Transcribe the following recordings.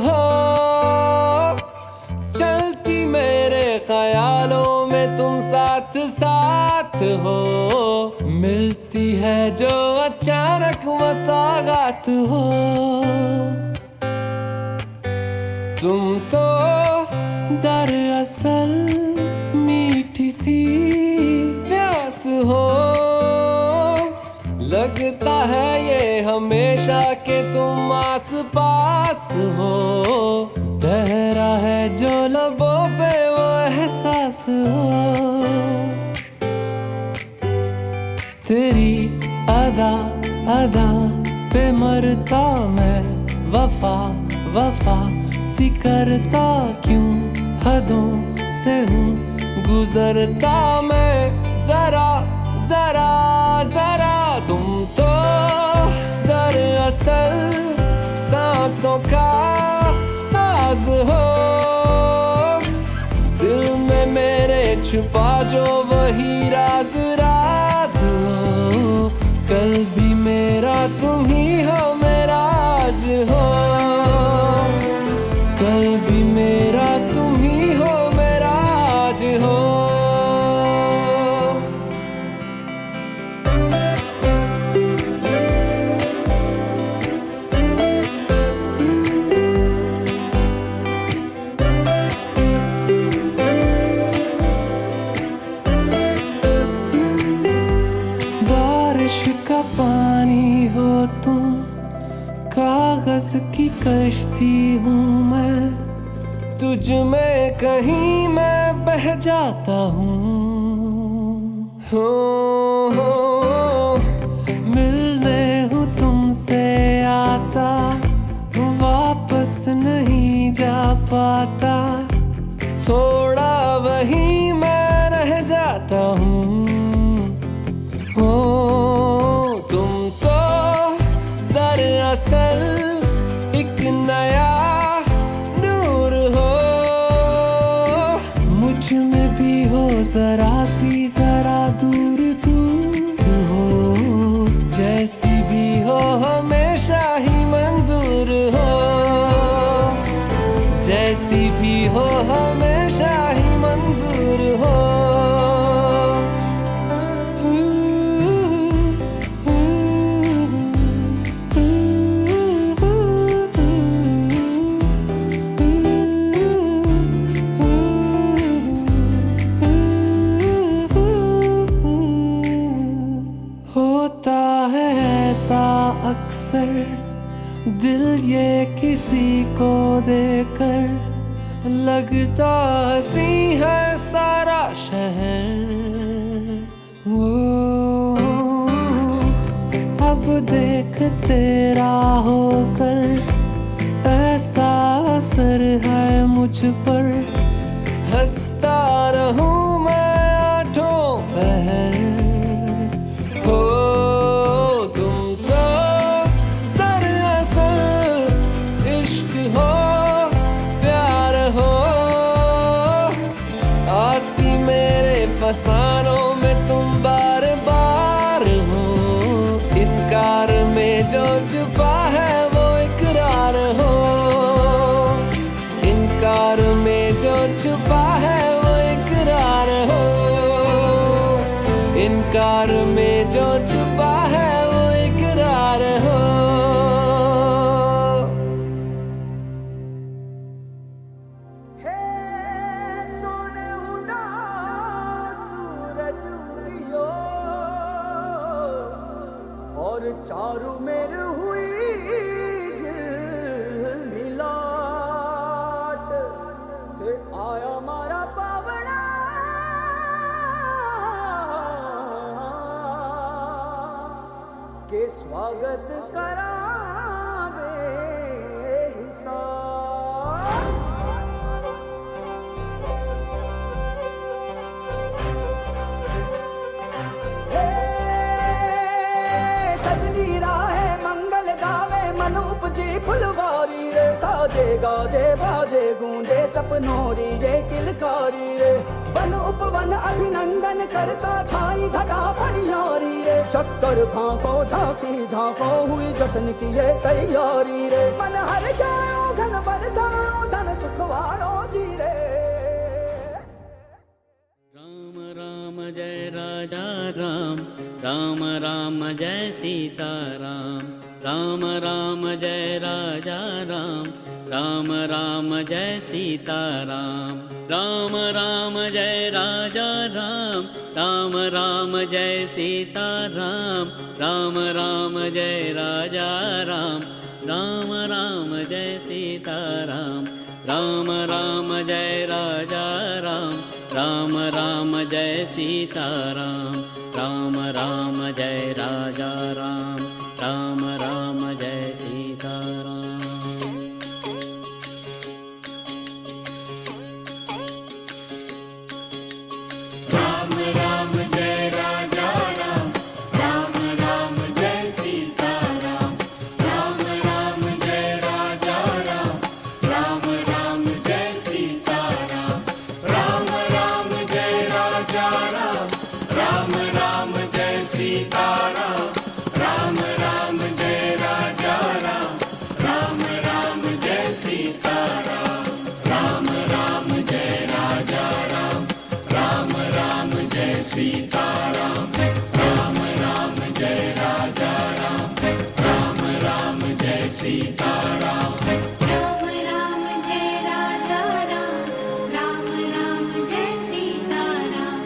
हो, चलती मेरे ख्यालों में तुम साथ साथ हो, मिलती है जो अचानक मसागात हो। तुम तो दरअसल मीठी सी प्यास हो, लगता है ये हमेशा के तुम आस पास हो, ठहरा है जो लबों पे वो एहसास हो। तेरी अदा अदा पे मरता मैं, वफा वफा सी करता क्यों हदों से हूँ गुजरता मैं, जरा जरा जरा। तुम तो दरअसल सांसों का साज हो, दिल में मेरे छुपा जो वही राज राज हो, कल भी मेरा तुम ही हो मेरा आज हो, कल भी मेरा तुम ही हो मेरा आज हो। बारिश का पानी हो तुम, कागज की कश्ती हूँ मैं, तुझ में कहीं मैं बह जाता हूँ। मिलने हूँ तुमसे आता, वापस नहीं जा पाता, थोड़ा वहीं मैं रह जाता हूँ। तुम तो दरअसल एक नया नूर हो, मुझ में भी हो जरा सी जरा दूर दूर हो, जैसी भी हो हमेशा ही मंजूर हो, जैसी भी हो हमेशा ही मंजूर हो। होता है ऐसा अक्सर दिल ये किसी को देकर, लगता हंसी है सारा शहर। अब देख तेरा होकर ऐसा असर है मुझ पर, हंसता रहूं मैं आठों पहर। फसानों में तुम बार बार हो, इनकार में जो छुपा है वो इकरार हो, इनकार में जो छुपा है वो इकरार हो, इनकार में जो छुपा है वो इकरार हो। और चारू मेर हुई मिलाट, ते आया मारा पावड़ा के स्वागत करावे हिसाब। फुलवारी रे साजे गाजे बाजे गूंजे सपनोरी ये किलकारी रे, वन उपवन अभिनंदन करता छाई धगा परियारी रे, शक्कर भांको झांकी झांको हुई जश्न की ये तैयारी रे, मन हर जाओ घन बरसाओ धन सुख वालो जी रे। राम राम जय राजा राम, राम राम जय सीता राम, राम राम जय राजा राम, राम राम जय सीता राम, राम राम जय राजा राम, राम राम जय सीता राम, राम राम जय राजा राम, राम राम जय सीता राम, राम राम जय राजा राम, राम राम जय सीता राम, राम राम जय राजा राम, राम राम जय सीता राम। राम राम जय राजा राम, राम राम जय सीता राम, राम राम जय राजा राम, राम राम जय सीता राम, राम राम जय राजा राम, राम राम जय सीता राम, राम राम जय राजा राम, राम राम जय सीता राम, राम राम जय राजा राम, राम राम जय सीता राम, राम राम जय राजा राम, राम राम जय सीता राम। राम राम जय राजा राम, राम राम जय सीता राम,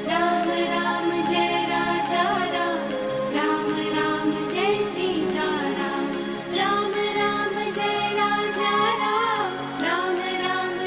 राम राम जय राजा राम, राम राम जय सीता राम, राम राम जय राजा राम, राम राम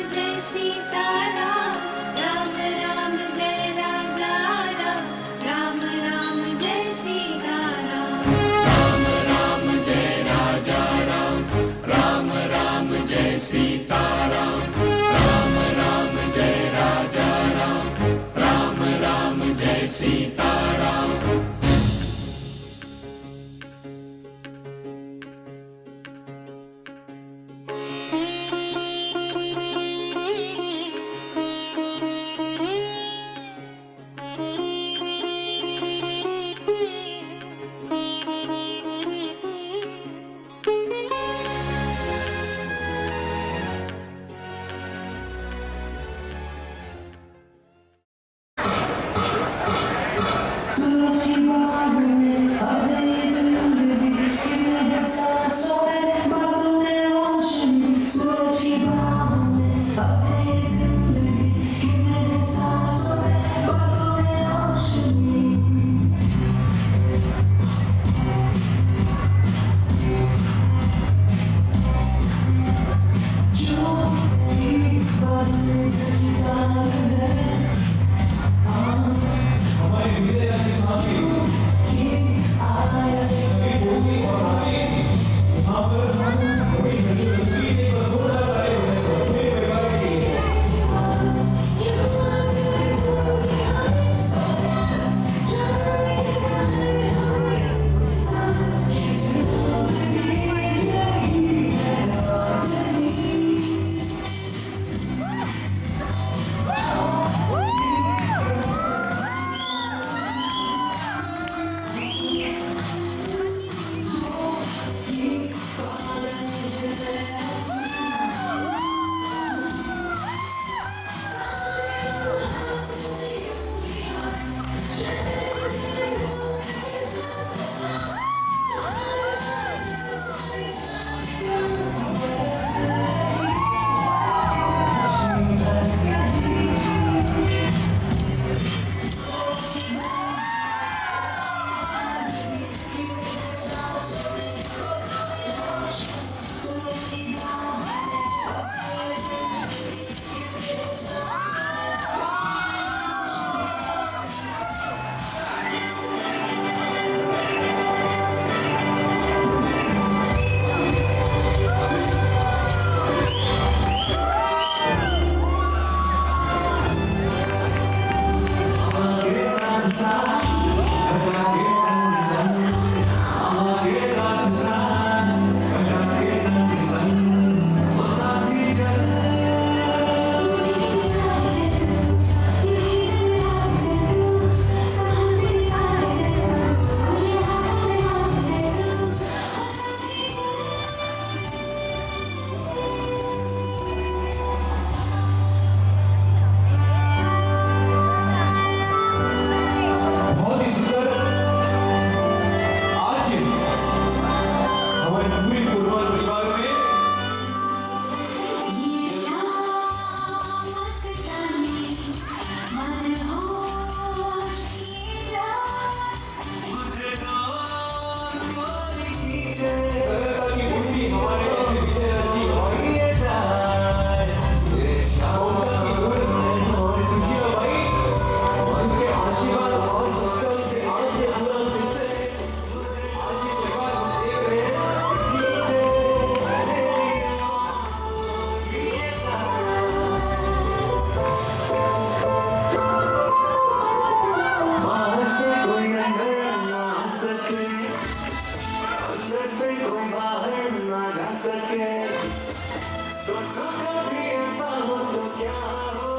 कभी ऐसा हो तो क्या हो,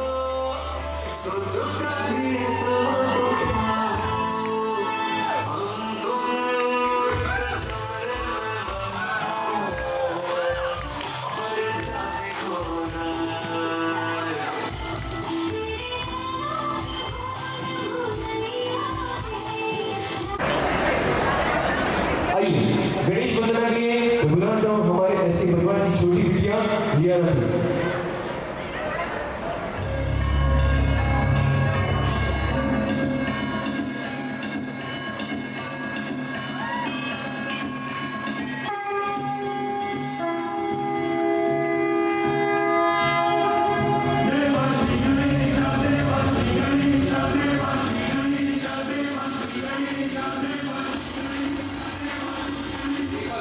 सोचो कभी ऐसा हो तो क्या हो, हम तुम और जाने को ना। आइए गणेश वंदना के लिए मैं बुलाना चाहूँ हमारे ऐसे परिवार की छोटी बिटिया लियाना जी।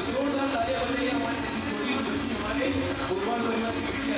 जोरदार तालियां बन रही है हमारी छोटी बच्ची हमारे भगवान परिवार की बेटी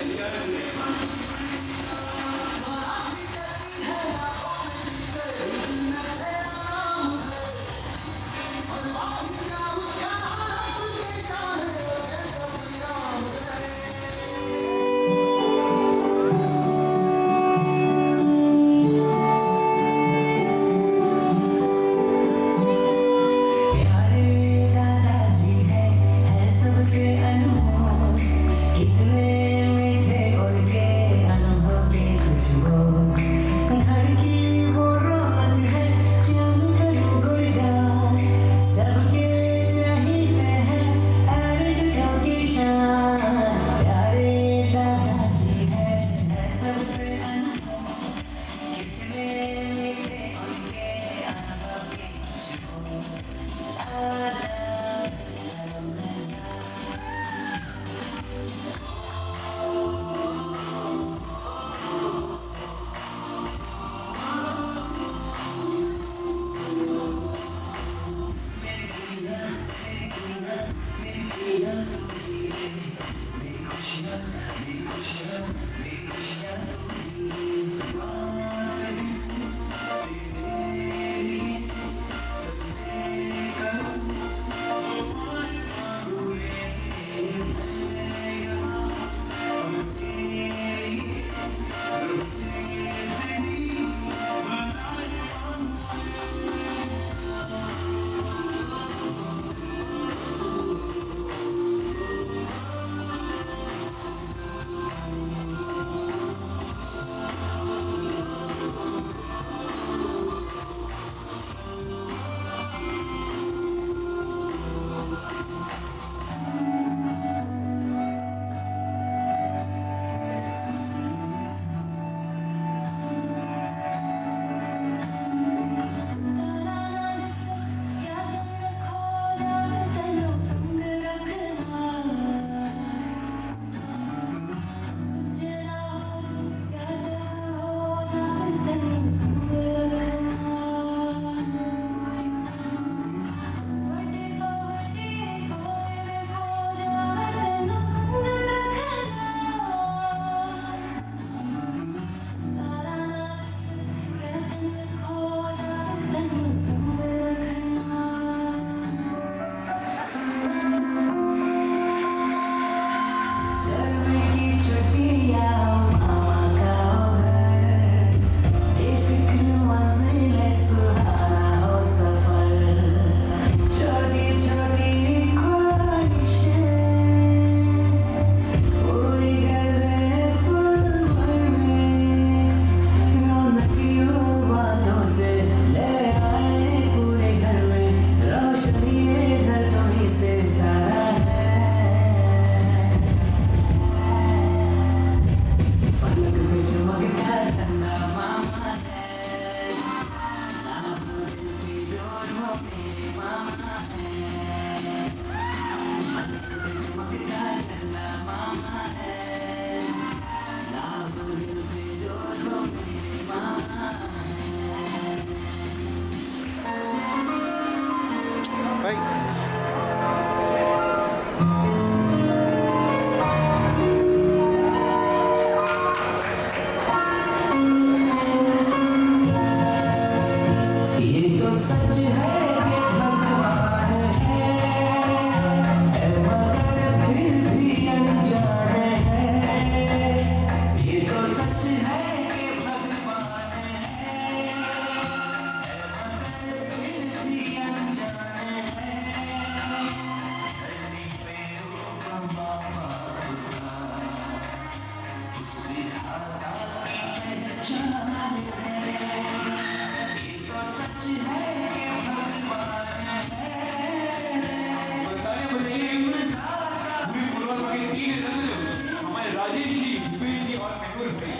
हमारे राजेश जी, भूपेश जी और मेहुल भाई।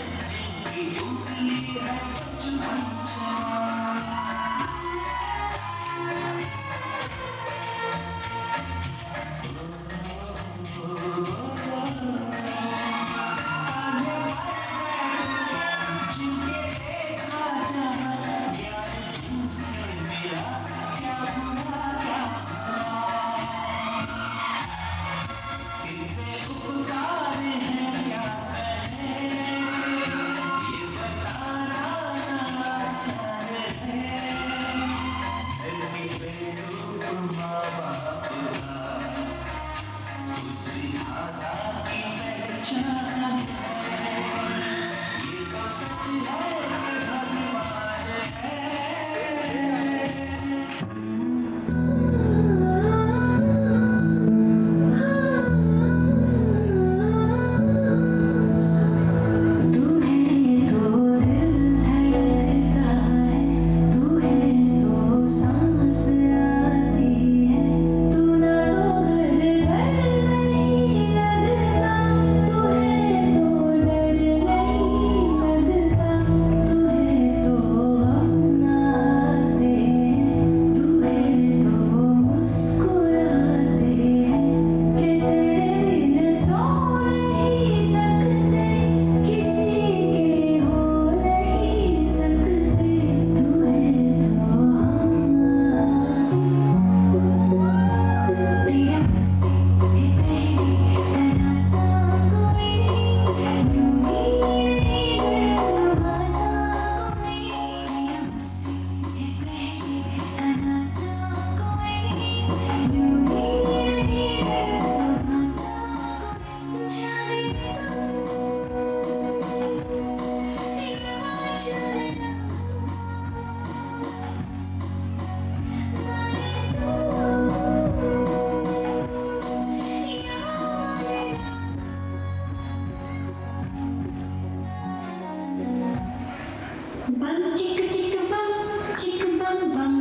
Bum chick chick bum bum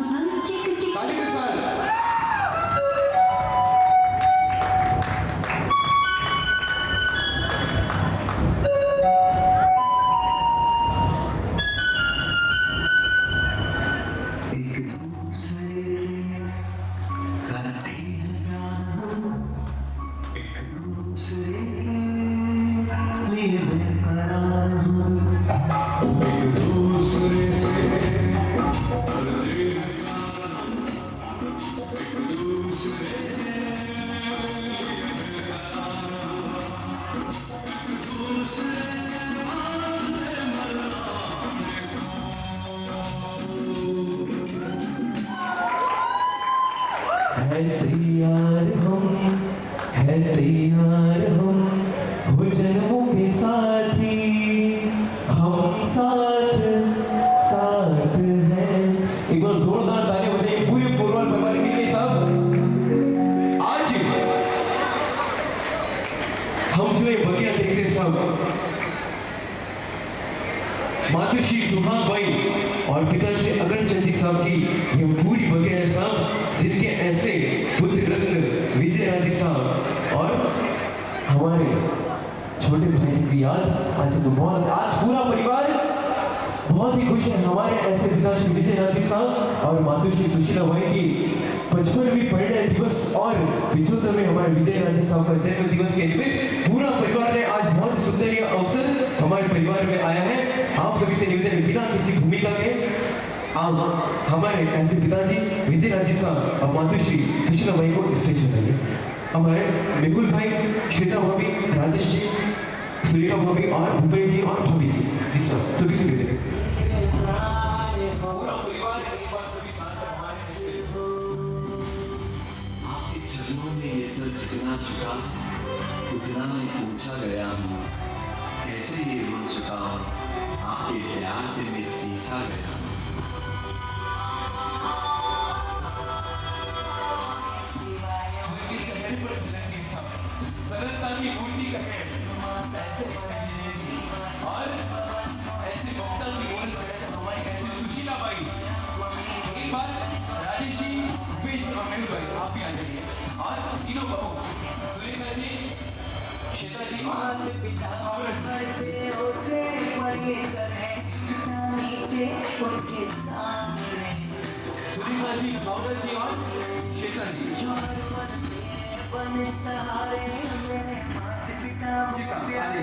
chick chick. ताली के साथ। है तैयार हम हो जन्मों के साथी, हम साथ साथ हैं। एक बार जोरदार ताली बजाइए पूरे पूर्वाल परिवार के लिए सब। आज हम जो ये बगिया देख रहे सब, मातृश्री सुहाग भाई और पिताश्री अगरचंद जी साहब की ये पूरी बगिया है साहब, जिनके ऐसे बुद्ध रत्न विजय राजी साहब और हमारे छोटे भाई जी की याद आज तो बहुत, आज पूरा परिवार बहुत ही खुश है। हमारे ऐसे पिताश्री विजय राजी साहब और मातृश्री सुशीला भाई की 55वीं परिणय दिवस और 75 में हमारे विजय राजी साहब का जन्म दिवस के निमित्त पूरा परिवार ने आज बहुत सुंदर ये अवसर हमारे परिवार में आया है। आप सभी से निवेदन है बिना किसी भूमिका के आप हमारे ऐसे पिताजी विजय राजी साहब और मातृश्री सुशीला भाई को स्टेज बनाइए। हमारे मेहुल भाई, श्वेता भाभी, राजेश जी, सुरेखा भाभी और भूपेश जी और भाभी जी, इस सभी से निवेदन है। आपके चरणों में ये सर जितना झुका उतना मैं पूछा गया हूँ, कैसे ये हो चुका हूँ, आपके प्यार से मैं सींचा गया हूँ। सरलता की मूर्ति कहे ऐसे उनके सर है झुकना नीचे उनके सामने सुनीता जी, भावना जी और श्वेता जी। जो हर पल बने सहारे मेरे माता पिता जी साहब, आइए।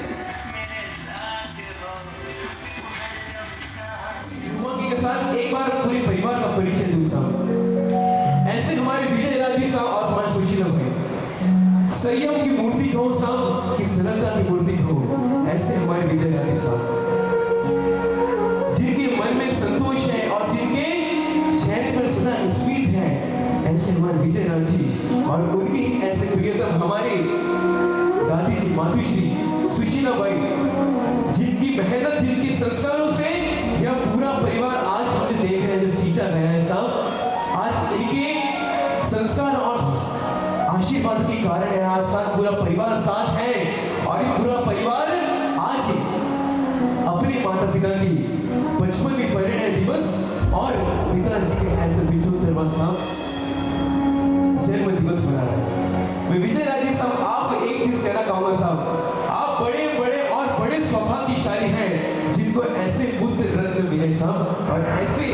मेरे साथ रहो युवा के साथ एक बार पूरे परिवार का परिचय दूं साहब। ऐसे हमारे विजय राजी साहब और हमारे सुशीला भाई संयम की मूर्ति कहो साहब कि सरलता की मूर्ति कहो, ऐसे हमारे विजय राजी साहब जिनके मन में संतोष है और जिनके चेहरे पर सदा स्मित है, ऐसे हमारे विजय राजी और उनकी ऐसे प्रियतम हमारे दादी जी मातुश्री सुशीला भाई जिनकी मेहनत जिनके संस्कारों से यह पूरा परिवार आज हम जो देख रहे हैं, जो सींचा गया है साहब, आज इनके संस्कार और आशीर्वाद के कारण है आज साथ पूरा परिवार साथ है और ये पूरा परिवार आज अपने माता पिता की 55वीं परिणय दिवस और पिताजी के ऐसे 75वां साहब जन्म दिवस मना रहा है। मैं विजय राजी साहब आपको एक चीज कहना चाहूंगा साहब, आप बड़े बड़े और बड़े सौभाग्यशाली हैं जिनको ऐसे पुत्र रत्न मिले साहब और ऐसे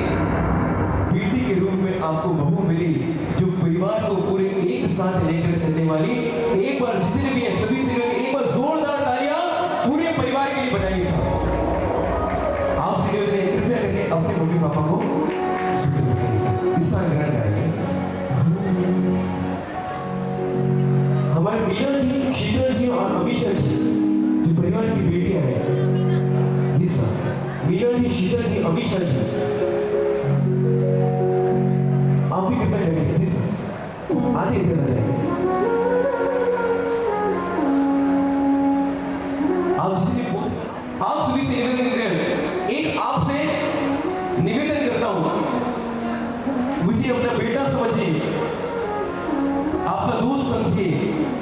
बेटी के रूप में आपको बहू मिली जो परिवार को पूरे एक साथ लेकर चलने वाली। एक बार जितने भी हैं सभी से एक बार जोरदार तालियां पूरे परिवार के लिए बनाइए साहब। आपसे निवेदन है कृपया करके अपने मम्मी पापा को इस तरह ग्रहण कराइए। हमारे मीना जी, शीतल जी और अमीशा जी जो परिवार की बेटियां हैं, जी सर, मीना जी, शीतल जी, अमीशा जी आप भी कृपया करेंगे। जी सर, आधे इधर आ जाएंगे। आप जितने आप सभी से निवेदन कर रहे हैं, एक आपसे निवेदन करता हूं, मुझे अपना बेटा समझिए, आपका दोस्त समझिए,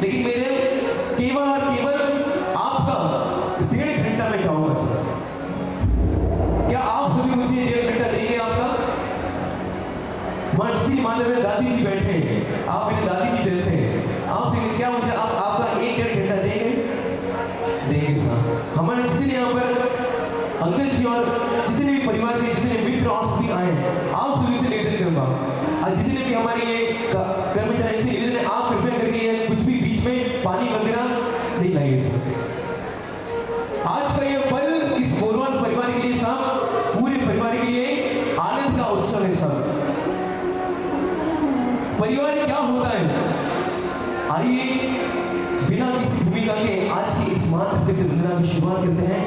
लेकिन मेरे केवल और केवल आपका 1.5 घंटा मैं चाहूंगा सर। क्या आप सभी मुझे 1.5 घंटा देंगे आपका? जितनी मान मेरे दादी जी बैठे हैं, आप मेरे दादी जी जैसे हैं, आपसे क्या मुझे आपका 1.5 घंटा देंगे? देंगे साहब। हमारे जितने यहाँ पर अंकल जी और जितने भी परिवार के जितने मित्र और सभी आए हैं, आप सभी से निवेदन करूंगा और जितने भी हमारे ये कर्मचारी से निवेदन है, आप कृपया करके ये कुछ भी बीच में पानी वगैरह नहीं लाइए सर। आज का ये पल इस बोलवान परिवार के लिए साहब, पूरे परिवार के लिए आनंद का उत्सव है साहब। परिवार क्या होता है, आइए बिना किसी भूमिका के आज की इस मातृत्व वंदना की शुरुआत करते हैं।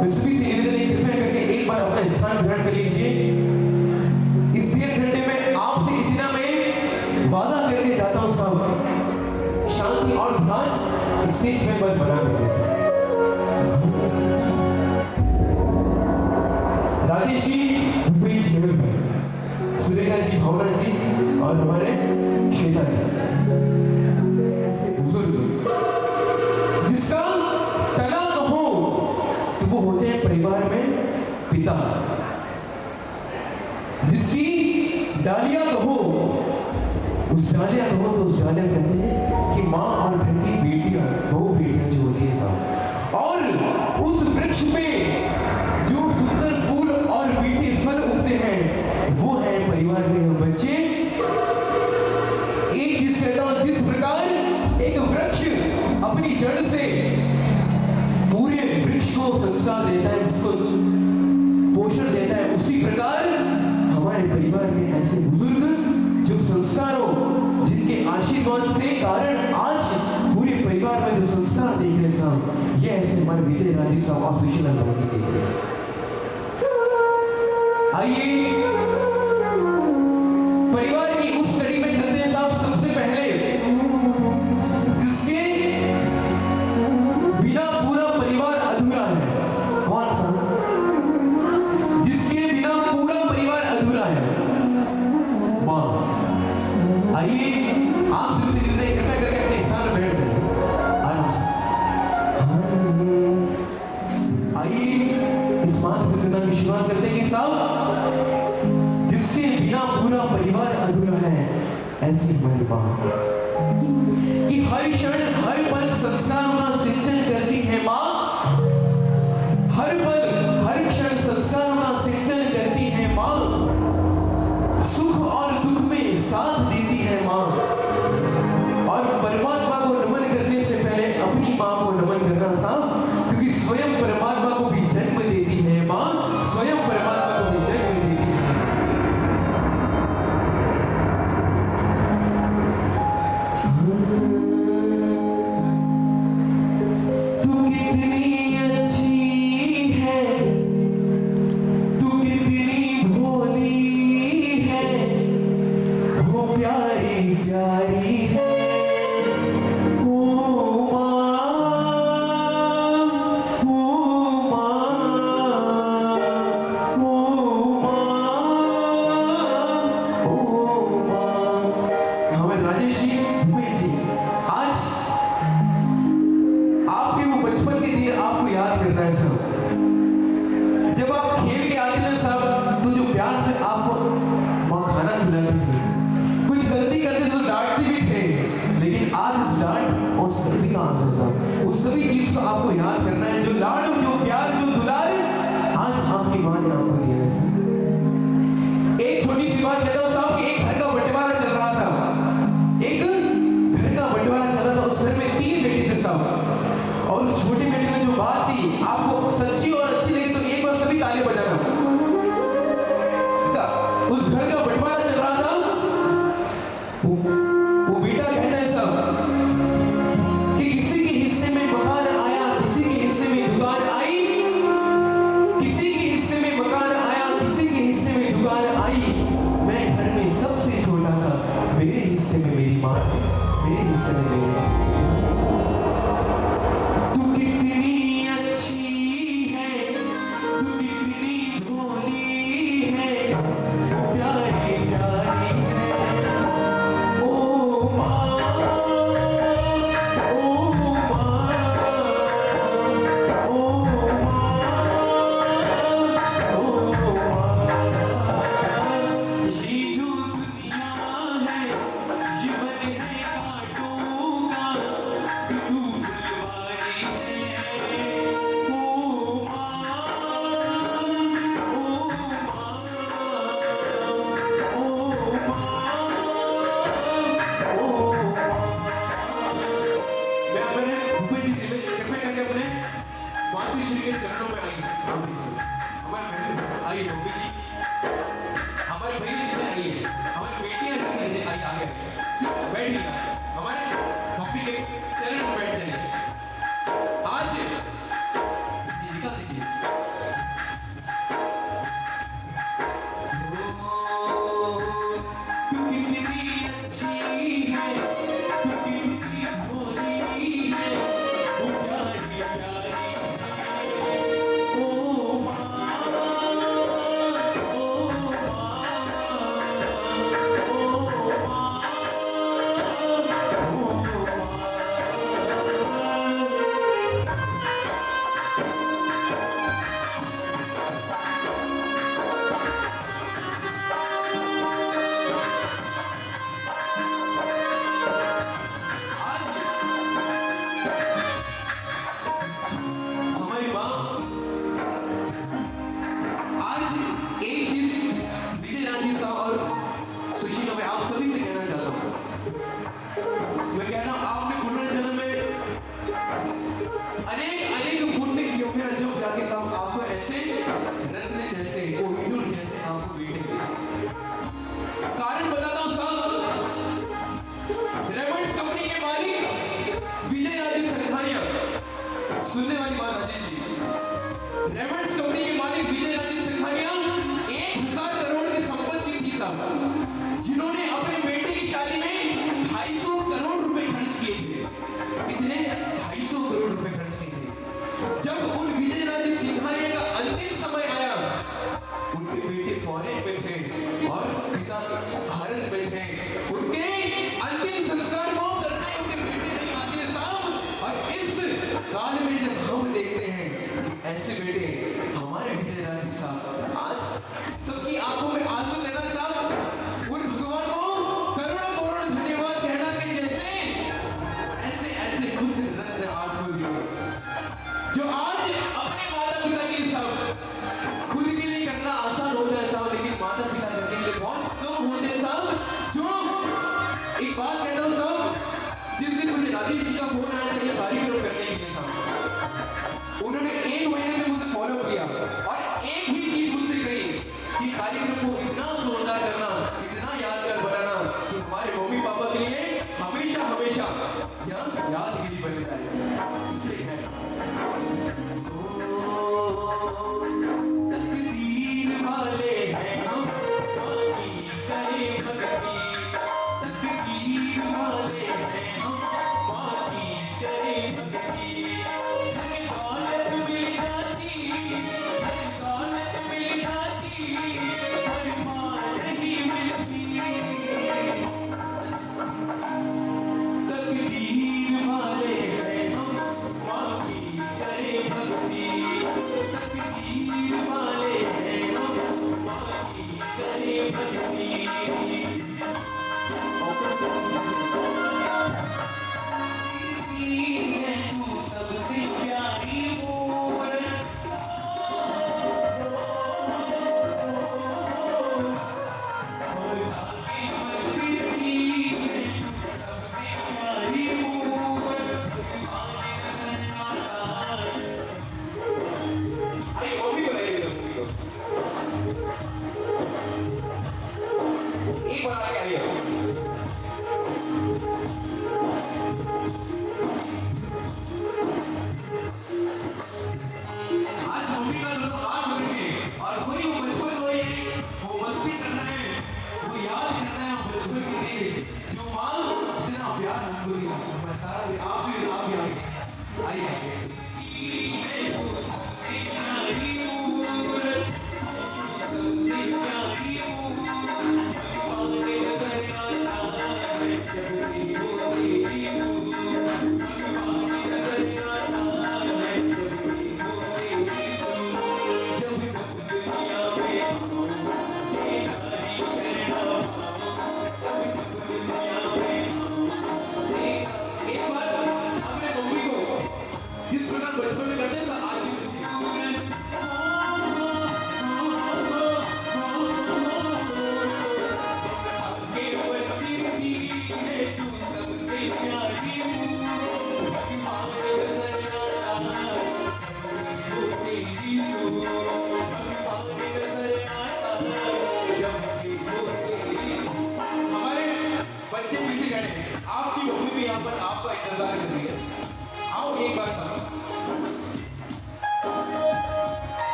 मैं सभी से निवेदन है कृपया करके एक बार अपना स्थान ग्रहण कर लीजिए। इस 1.5 घंटे में आपसे इतना मैं वादा करके जाता हूं साहब, शांति और ध्यान स्टेज में बल बना देंगे। राजेश जी, भूपेश मेहर भाई, सुरेखा जी, भावना जी और हमारे श्वेता जी, ऐसे बुजुर्ग जिसका तला कहो तो वो होते हैं परिवार में पिता, जिसकी डालियां कहो उस डालियां कहो तो उस डालियां कहते हैं कि माँ और घर की बेटियां, वो बेटियां जो होती है साहब, और उस वृक्ष पे जो सुंदर फूल और मीठे फल उगते हैं वो है परिवार में हम बच्चे। एक चीज कहता हूं, जिस प्रकार एक वृक्ष अपनी जड़ से पूरे वृक्ष को संस्कार देता है, जिसको पोषण देता है, उसी प्रकार हमारे परिवार में ऐसे बुजुर्ग जो संस्कारों, जिनके आशीर्वाद के कारण आज पूरे परिवार में जो संस्कार देख रहे साहब, ये ऐसे हमारे विजय राजी साहब और सुशीला भाई के देख रहे। आइए परिवार की उस कड़ी में चलते हैं साहब। सबसे पहले जिसके बिना पूरा परिवार अधूरा है, कौन सा? जिसके बिना पूरा परिवार अधूरा है, मां। आइए आप सबसे कृपया करके अपने स्थान पर बैठ जाइए आराम से। आइए इस मातृत्व की शुरुआत करते हैं साहब, जिसके बिना पूरा परिवार अधूरा है, ऐसी हमारी मां कि हर क्षण हर पल संस्कारों का सिंचन करती है मां, साहब, क्योंकि स्वयं परमात्मा को भी जन्म देती है माँ, स्वयं परमात्मा को भी जन्म देती है। तू कितनी अच्छी है, तू कितनी भोली है, वो प्यारी प्यारी है। उस सभी चीज को आपको याद करना है, जो लाड़, जो प्यार, जो दुलार आज आपकी माँ ने आपको दिया है सर। एक छोटी सी बात कहता हूँ साहब कि एक घर का बंटवारा चल रहा था, एक घर का बंटवारा चल रहा था। उस घर में 3 बेटे थे साहब, और उस छोटे बेटे में जो बात थी आपको सच्ची और अच्छी लगी तो एक बार सभी ताली बजाना। उस घर का बंटवारा चल रहा था, वो बेटा कहता है साहब कि किसी के हिस्से में मकान आया, किसी के हिस्से में दुकान आई, किसी के हिस्से में मकान आया, किसी के हिस्से में दुकान आई। मैं घर में सबसे छोटा था, मेरे हिस्से में मेरी माँ, मेरे हिस्से में मेरी माँ। तू कितनी अच्छी है, तू कितनी भोली है, प्यारी प्यारी है। ओ माँ, सुनने वाली बात राजेश जी, रेमंड्स कंपनी के मालिक विजय राजेश सिंघानिया 1000 करोड़ की संपत्ति थी साहब, जिन्होंने अपने बेटे की शादी में 250 करोड़ रुपए खर्च किए थे। कितने? 250 करोड़ रुपए खर्च किए थे। जब उन विजय राजेश सिंघानिया का अंतिम समय आया, उनके बेटे फॉरेन में थे और पिता भारत में थे। उनके अंतिम संस्कार को करने उनके बेटे नहीं आते साहब। और इस काल में जब हम देखते हैं ऐसे बेटे हमारे विजय राजेश साहब, आज सबकी आंखों में आंसू लेना साहब, उन भगवान को करोड़ों करोड़ धन्यवाद कहना कि जैसे ऐसे ऐसे खुद रत्न आपको दिए, जो आज अपने माता पिता के साहब खुद के लिए करना आसान हो जाए साहब, लेकिन माता पिता करने के लिए बहुत कम होते हैं साहब। जो एक बात कहता हूँ साहब, जिस दिन मुझे राजेश जी का फोन आया था ये कार्यक्रम करने के लिए साहब,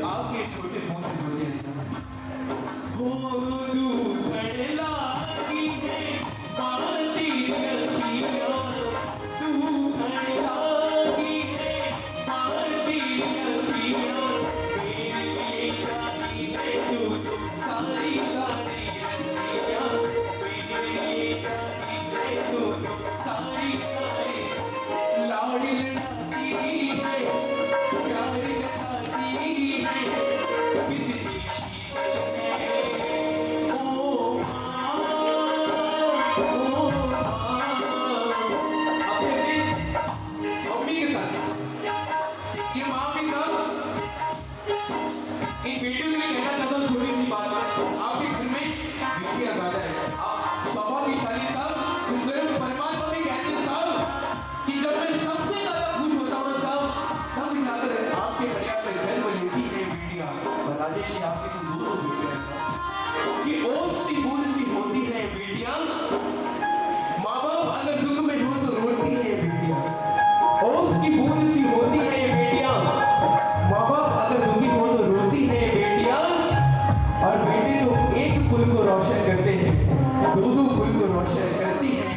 आपके छोटे पोते बोले ऐसा हो दूधड़ लागी है माटी रखिया दूधड़ लागी है माटी रखिया मेरे लिए जानी है तू सारी सारी रखिया मेरे लिए जानी है तू सारी सारी लाड़ी लड़ाती है प्यार जताती है कितनी शीतल है ओ माँ अपने मम्मी के साथ ये माँ भी साथ इन वीडियो के लिए कहना चाहता हूँ छोटी सी बात आपके घर में बेटियां ज्यादा है आप सौभाग्यशाली साहब स्वयं परमात्मा भी कहते हैं साहब कि जब मैं सबसे ज्यादा खुश होता हूँ साहब तब जाकर आपके परिवार में जन्म लेती है बेटियां और राजेश जी आपके तो दूर हो गए कि ओस सी फूल सी होती है बेटियां माँ बाप अगर दुख में हो तो रोती है बेटियां ओस की बूंद सी होती है बेटियां माँ बाप अगर दुखी हो तो रोती है बेटियां और बेटे तो एक कुल को रोशन करते हैं दो दो कुल को रोशन करती है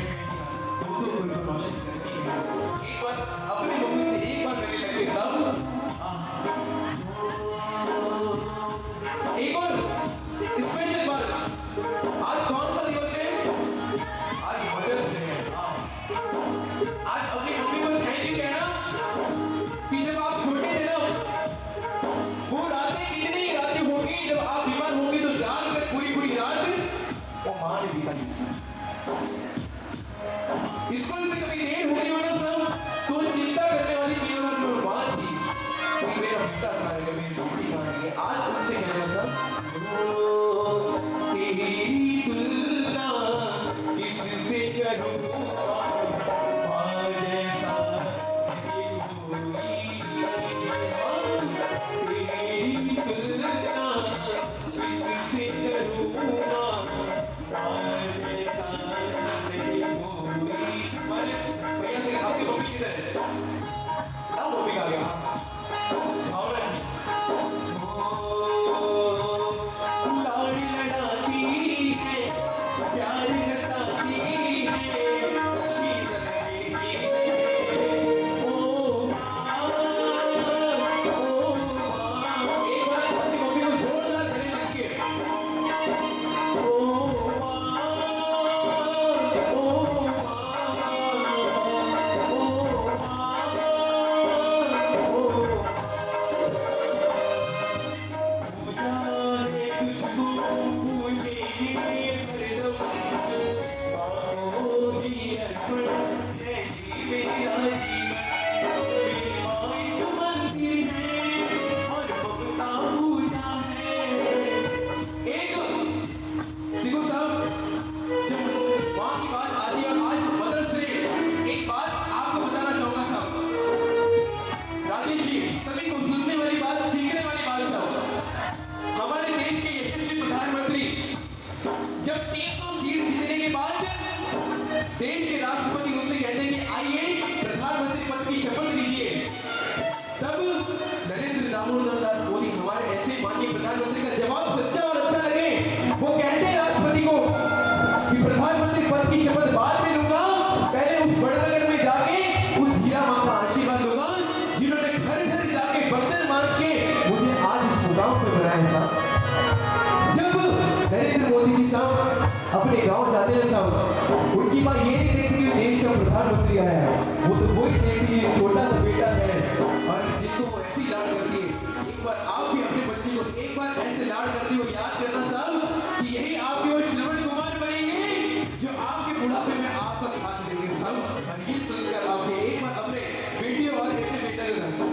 दो दो कुल को रोशन करती है एक बार अपने मम्मी से एक बार करने लगे सब एक और स्पेशल बात आज कौन सा दिवस है आज मदर्स डे है आज अपनी मम्मी को थैंक यू कहना कि जब आप छोटे थे ना वो रातें कितनी रातें होगी जब आप बीमार होंगे तो जाग कर पूरी पूरी रात वो माँ ने बिताई स्कूल से कभी देर हो गई हो ना सब तो चिंता करने वाली केवल माँ थी कि मेरा बेटा कहाँ है मेरी बेटी कहाँ है आज उनसे कहना सब तेरी तुलना किससे करूँ माँ जैसा नहीं कोई तेरी तुलना किससे करूँ माँ जैसा नहीं कोई भैया से आपकी मम्मी किधर है अब मम्मी का गया लाड़ी लड़ाती है प्यार जताती है शीतल देती है ओ माँ एक बार अपनी मम्मी को जोरदार गले लगे ओ माँ देश के राष्ट्रपति उनसे कहते हैं कि आइए प्रधानमंत्री पद की शपथ लीजिए तब नरेंद्र दामोदर दास मोदी हमारे ऐसे माननीय प्रधानमंत्री का जवाब सच्चा और अच्छा लगे वो कहते हैं राष्ट्रपति को कि प्रधानमंत्री पद की शपथ बाद में लूंगा पहले उस बड़नगर में जाके उस हीरा मां का आशीर्वाद लूंगा जिन्होंने घर घर जाके बर्तन मांज के मुझे आज इस मुकाम पर बनाया साहब जब नरेंद्र मोदी जी साहब अपने गांव जाते हैं साहब उनकी माँ ये नहीं देखती कि देश का प्रधानमंत्री आया है वो तो वही देखती है छोटा सा बेटा है और जिनको वो ऐसी लाड करती है एक बार आप भी अपने बच्चे को एक बार ऐसे लाड करते हो याद करना साहब कि यही आपके वो श्रवण कुमार बनेंगे जो आपके बुढ़ापे में आपका साथ देंगे साहब और ये सोचकर आपके एक बार अपने बेटी और अपने बेटा को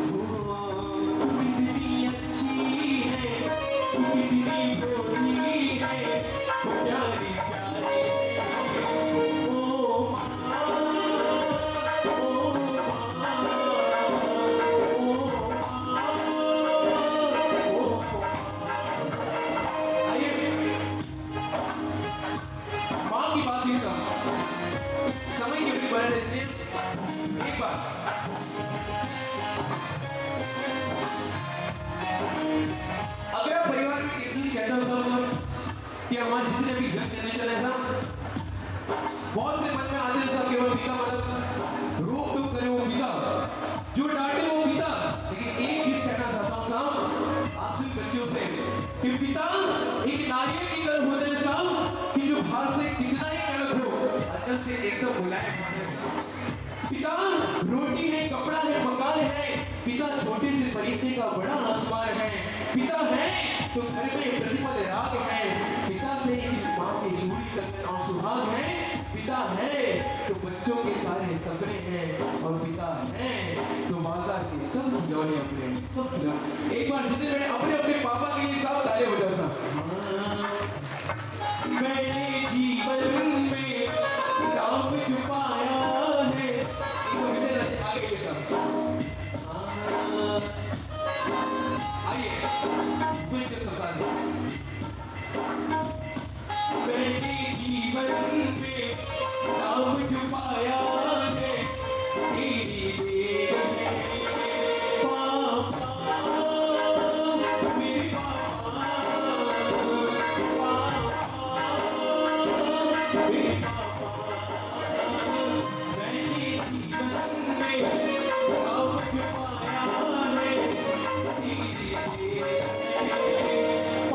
कितनी अच्छी है कितनी भोली है प्यारी प्यारी ओ माँ की बात नहीं समय की अपनी वजह से एक बार पिता एक नारियल की तरह होते हैं साहब कि जो बाहर से कितना ही कड़क हो अंदर से एकदम मुलायम होते हैं साहब। पिता रोटी है, कपड़ा है, मकान है। पिता छोटे से फरिश्ते का बड़ा आसमान है। पिता है तो घर में प्रतिपल राग है। पिता से माँ की चूड़ी कंगन और सुहाग है। पिता है तो बच्चों के सारे सपने हैं और पिता है तो बाजार के सब खिलौने अपने सब खिलौने। एक बार जितने मैंने अपने अपने पापा के लिए साहब ताले बजाओ साहब। मैंने जीवन में राम छुपाया है। आगे आइए मैंने जीवन में नाम छुपाया है तेरी देर में पापा मेरे पापा मेरे पापा मैंने जीवन में नाम छुपाया है तेरी देर में पापा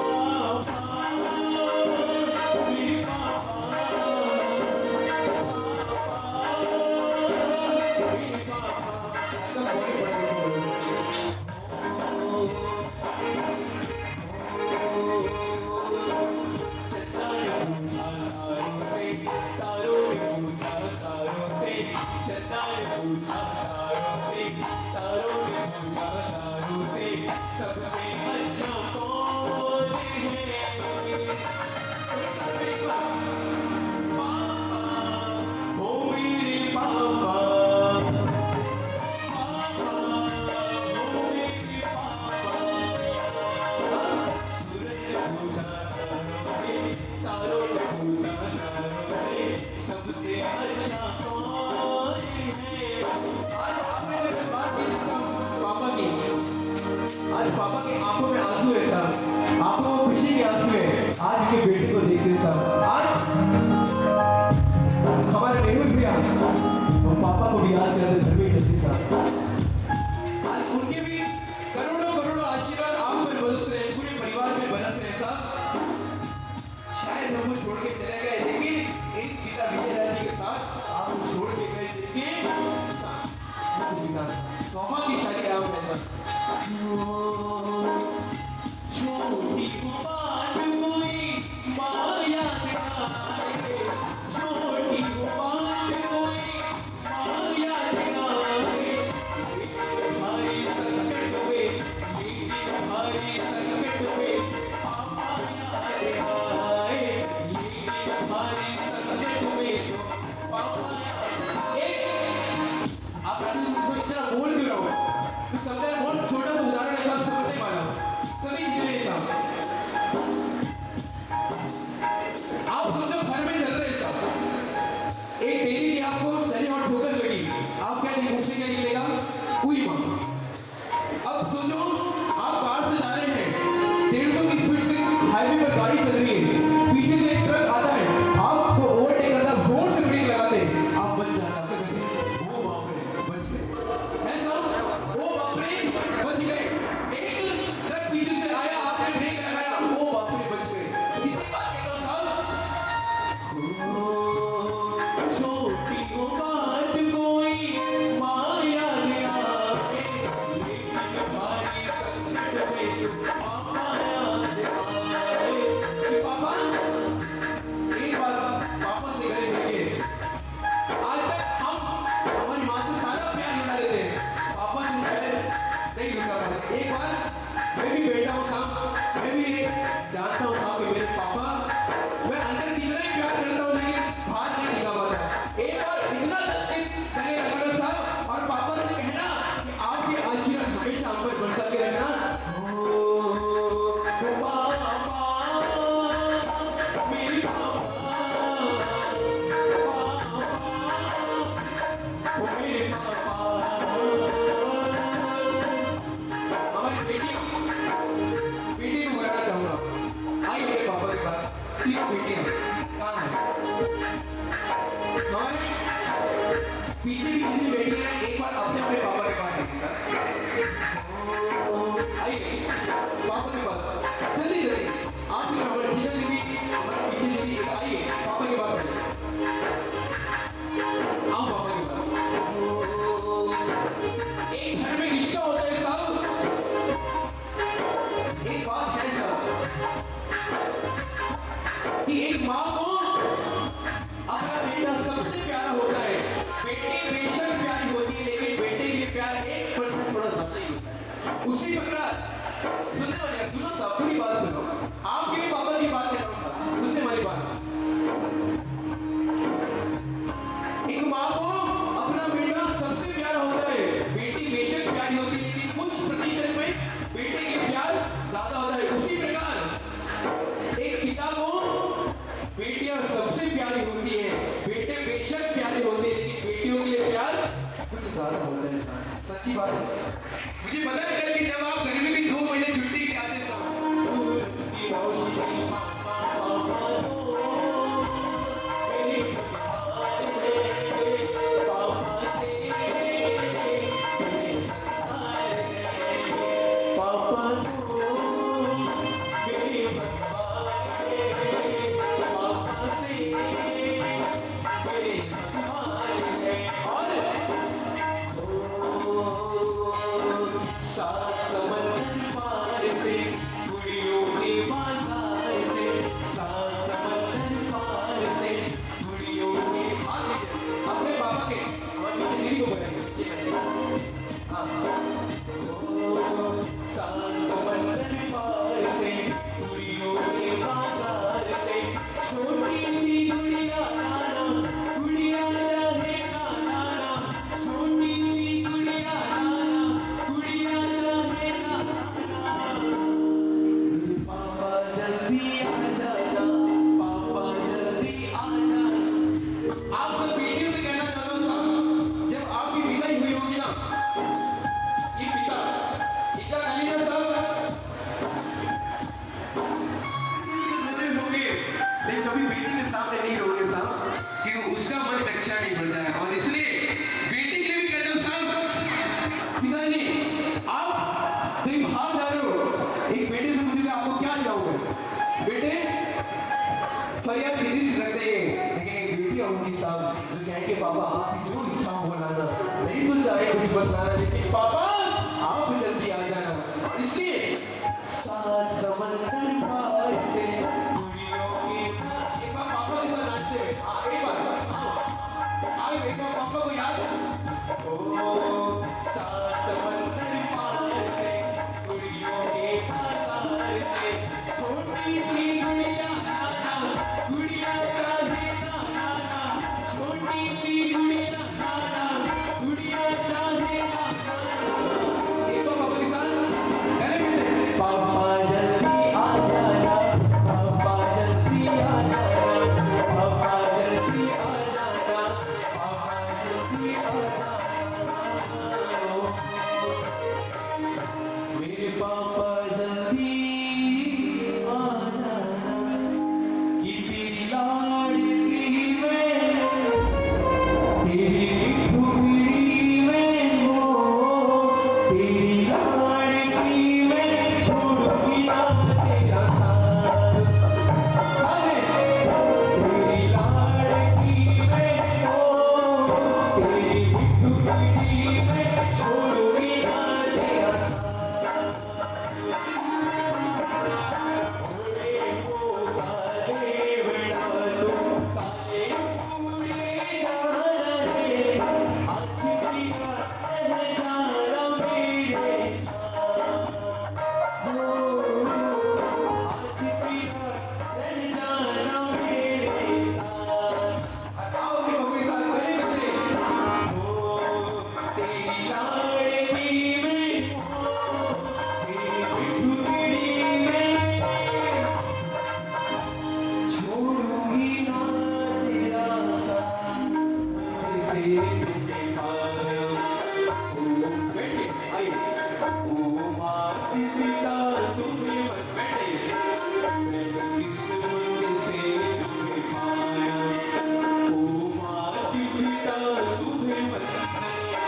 सबसे अच्छा कौन है पापा ओ मेरे पापा सबसे अच्छा कौन है। आज पापा की आंखों में आंसू है साहब, आंखों में खुशी के आंसू है। आज के बेटे को देखते साहब, आज हमारे नेहरू भैया और पापा को भी याद करते धर्मेंद्र जी साहब। आज उनके भी करोड़ों करोड़ों आशीर्वाद आप पर बरस रहे, पूरे परिवार में बरस रहे साहब। शायद हम छोड़ के चले गए, लेकिन एक पिता विजयराज जी के साथ आप छोड़ के गए, देखिए सोमा की शादी आप ऐसा छोटी बात कोई माया दिखाए, छोटी बात कोई माया दिखाए। हमारी संकट में हमारी संकट में पापा याद आए, हमारी संकट में पापा आप इतना बोल क्यों रहे हो? सबसे बहुत छोटा सा उदाहरण है साहब, समझने वाला सभी जितने साहब। आप सोचो घर में चल रहे साहब, एक डेरी की आपको चने और ठोकर लगी, आप क्या नहीं पूछने क्या निकलेगा? हुई मां। अब सोचो आप कार से जा रहे हैं, 150 की स्पीड से हाईवे पर गाड़ी चल रही है, पीछे से एक ट्रक आता है, आपको ओवरटेक करता है, जोर से ब्रेक लगाते हैं, आप बच जाते हैं। वो बाप रे बच गए है साहब, वो बाप रे बच गए। एक ट्रक पीछे से आया, आपने ब्रेक लगाया, वो बाप रे बच गए। इसी बात कहता हूं साहब, छोटी बात कोई माया दिखाए, लेकिन भारी संकट में पापा याद आए। बताना, लेकिन पापा आप जल्दी आ जाना। इसलिए सात समंदर पार से दूरियों के एक बार पापा के साथ नाचते हुए, हाँ एक बार आओ एक बार पापा को याद है। ओ सात समंदर पार से दूरियों के पार से छोटी सी गुड़िया नाना, गुड़िया का है नाना, छोटी सी गुड़िया नाना, गुड़िया का है नाना। एक बार पापा के साथ पापा जल्दी आ जाना, पापा जल्दी आ जाना, पापा जल्दी आ जाना, पापा जल्दी आ जाना, मेरे पापा जल्दी आ जाना, कि तेरी लाडली में, तेरी ठुमरी में हो, तेरी लाडली में छोड़ूंगी ना तेरा साथ। तेरी लाडली में हो, तेरी ठुमरी में छोड़ूंगी ना तेरा साथ। ओरे पोता देवड़ा तू ताले पूरे जाना रे, आज भी रह जाना मेरे साथ। हो आज भी रह जाना मेरे साथ। आओ के बबू साथ चले बच्चे। हो तेरी लाडली में, तेरी टुकड़ी में छोड़ूंगी ना तेरा साथ। से तुझे पाया ओ बैठे आइए ओ माता पिता तुम्हें मत बैठे, मैंने किस्मत से तुम्हें पाया ओ माता पिता तुम्हें मत, मैंने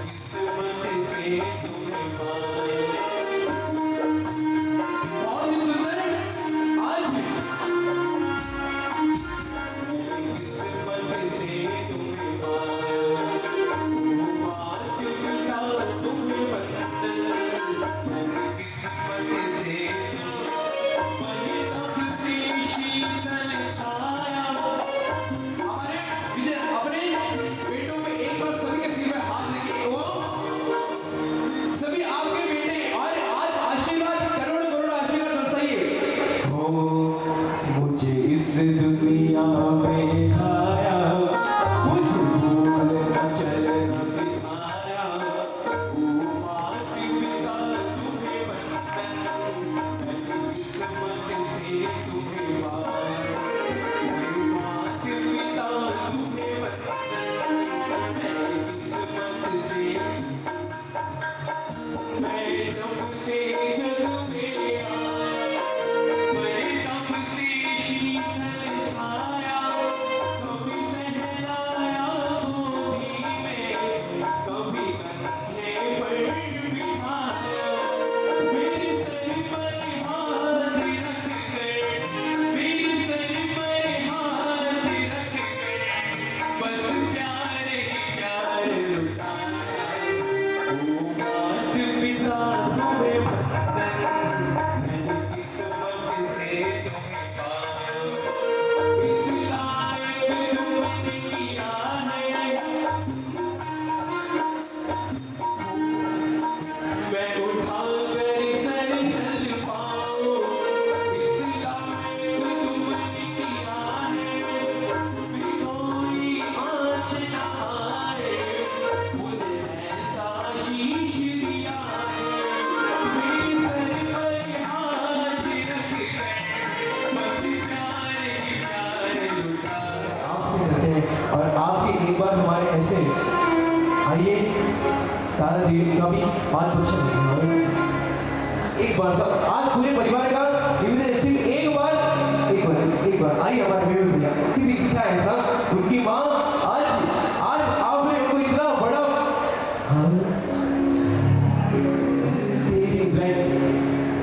किस्मत से तुम्हें पाया। बहुत ही सुंदर आज मेरी किस्मत से तुम्हें पाया, माता पिता तुम्हें बंधन, मेरी किस्मत से तुम्हें तब से शीतल छाया। हमारे विजय अपने बेटों पे एक बार सभी के सिर में हाथ रखिए। वो सभी आपके बेटे और आज आशीर्वाद करोड़ों करोड़ आशीर्वाद बरसाइए। हो मुझे इस दुनिया में आया, मुझे भूल न चलना सिखाया, ओ माता पिता तुम्हें बंधन, मेरी किस्मत से तुम्हें पाया, ओ माता पिता तुम्हें बंधन, मेरी किस्मत से। मैं जब से जग में आया, मैं तब से शीतल छाया, कभी सहलाया गोदी में, कभी कंधे पर बिठाया, मेरे सर पर हाथ रख कर, मेरे सर पर हाथ रख कर, बस प्यार ही प्यार लुटाया। ओ माता पिता तुम्हें बंधन, मैंने किस्मत से तुम्हें पाया, इस लायक तुमने किया है, मैं उठा कर सर चल पाऊं, इस लायक तुमने किया है, कोई आँच न आए, मुझे ऐसा शीश दिया है, मेरे सर पर हाथ रख कर, बस प्यार ही प्यार लुटाया। आपसे रहते हैं और आपके एक बार हमारे ऐसे आइए तारा देवी का भी बात पूछे एक बार सब आज पूरे परिवार का निवेदन ऐसे एक बार आइए हमारे बेबी भैया की भी इच्छा है सब उनकी माँ आज आपने उनको इतना बड़ा तेरी ब्लैक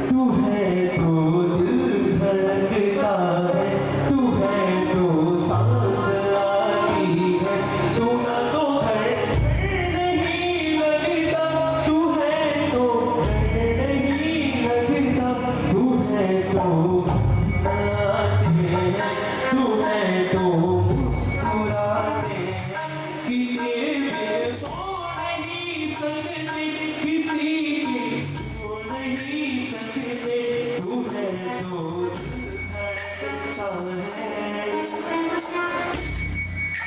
तू है तो दिल धड़कता है, तू है तो सांस आती है, तू ना तो धड़कन नहीं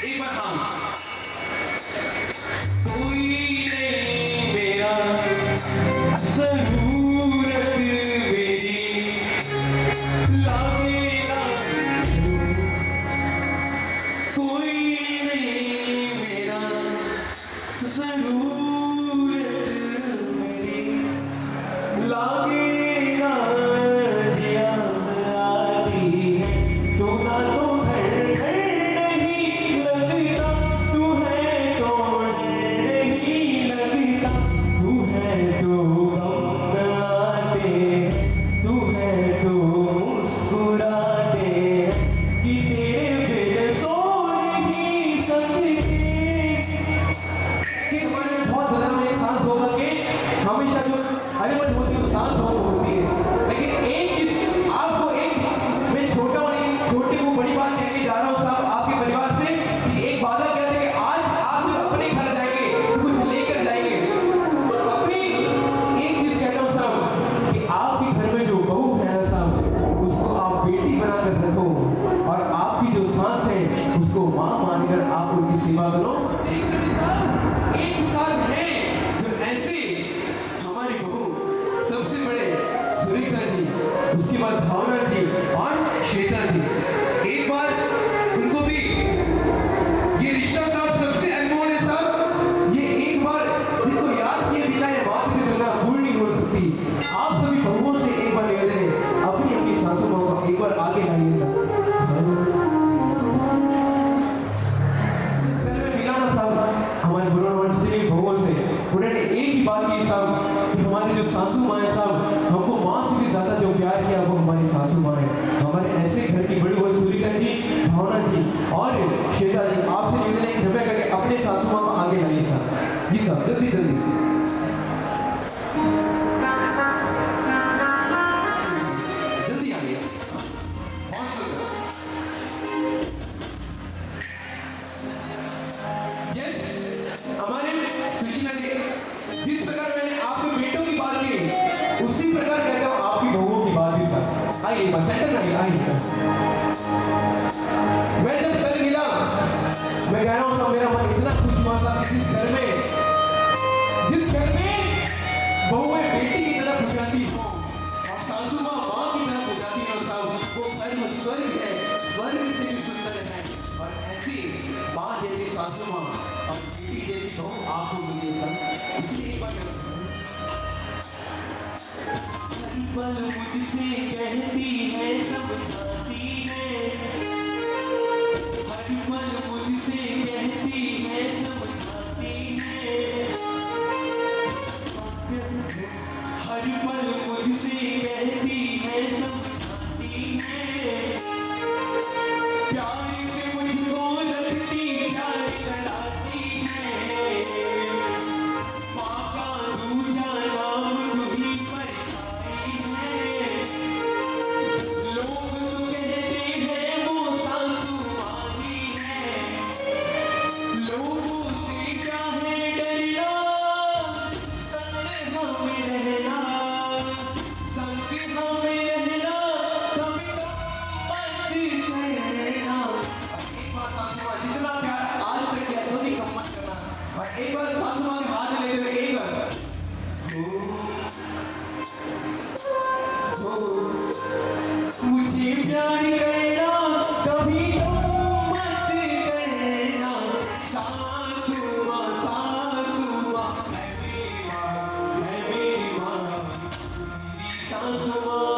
एक बार हाँ कोई नहीं मेरा जरूरत मेरी लागे ना कोई नहीं मेरा जरूरत मेरी लागे ना जिया आती है तो ना तो घर नहीं लगता तू है तो नहीं लगता तू है तो गम आते तू है तो मुस्कुराते कि तेरे बिन सो नहीं सकते। कि हमारे में बहुत बदल में एक सांस होगा कि हमेशा जो अरिमट होती है वो सांस बहुत होती है, लेकिन एक चीज आपको एक मैं छोटा छोटी को बड़ी बात कहने जा रहा हूँ साहब आपके परिवार से कि एक वादा कहते हैं कि आज आप जब अपने घर जाएंगे तो कुछ लेकर जाएंगे। अपनी एक चीज कहता हूँ साहब कि आपके घर में जो बहू है ना साहब उसको आप बेटी बनाकर रखो और आपकी जो सांस है उसको माँ मानकर आप उनकी सेवा करो। एक साल है जो ऐसे हमारी बहू सबसे बड़े सुरेखा जी, उसके बाद भावना जी और श्वेता जी, एक बार उनको भी ये रिश्ता साहब सबसे अनमोल है साहब। ये एक बार जिनको याद किए बिना ये बात की जगह भूल नहीं हो सकती। आप सभी बहुओं से एक बार निवेदन है अपनी अपनी सासू माँ को एक बार आगे लाइए साहब। हमारे बुरा जितने बहुओं से उन्होंने एक ही बात की साहब कि हमारे जो सासू माँ है साहब हमको माँ से भी ज्यादा जो प्यार किया वो हमारी सासू माँ है। हमारे ऐसे घर की बड़ी हुई सुरेखा जी, भावना जी और श्वेता जी, आपसे निवेदन है कृपया करके अपने सासू माँ को आगे लाइए साहब। जी साहब जल्दी जल्दी जल्दी आइए। यस हमारे सुशीला जी, जिस प्रकार मैंने आपके बेटों की बात की उसी प्रकार कहता हूँ आपकी बहुओं की बात भी साथ। आइए एक बार सेंटर आइए आइए। मैं जब कल मिला मैं कह रहा हूँ सब मेरा मन इतना खुश हुआ साहब कि जिस घर में बहुएं बेटी की तरह बुझाती हो और सासू माँ माँ की तरह बुझाती हो साहब वो घर में स्वर्ग है, स्वर्ग से भी सुंदर है। और ऐसी माँ जैसी सासू माँ और बेटी जैसी बहू आपको मिली है साहब। इसलिए एक बार हर पल मुझसे कहती है समझाती है, हर पल मुझसे कहती है समझाती है, हर पल मुझसे कहती है समझाती है, प्यार से मुझको रखती प्यार कराती है, माँ का दूजा नाम दूही परछाई है, लोग तो कहते हैं वो सासू मानी है, लोगों से क्या है डरना, संग हमें रहना, संग हमें रहना, कभी तो मत करना। एक बार सासू माँ जितना प्यार आज तक किया कभी कम मत करना। और एक बार सासू माँ के हाथ में लेते हुए एक बार मुझे प्यार करना कभी तो मत करना, सासू माँ है मेरी माँ, है मेरी माँ, मेरी सासू माँ,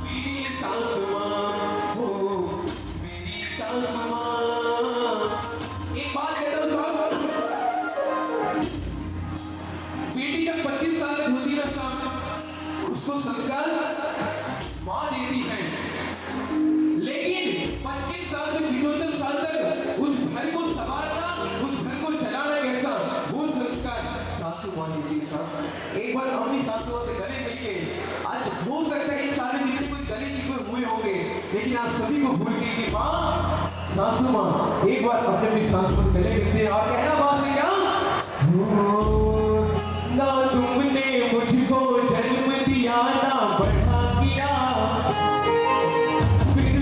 मेरी सासू माँ हो, मेरी सासू माँ। एक बात कहता हूँ साहब, बेटी जब 25 साल तक होती है साहब उसको संस्कार माँ देती है, लेकिन 25 साल से 75 साल तक उस घर को संभालना, उस घर को चलाना कैसा वो संस्कार सासू माँ देती है साहब। एक बार अपनी सासू माँ से गले मिलके, आज हो सकता है इन सारे जितने कोई गले शिकवे हुए होंगे लेकिन आज सभी को भूल गई कि माँ सासू माँ एक बार अपने अपनी सासू को गले मिलते हैं और कहना माँ से क्या ना तुमने मुझको जन्म दिया ना बड़ा किया, फिर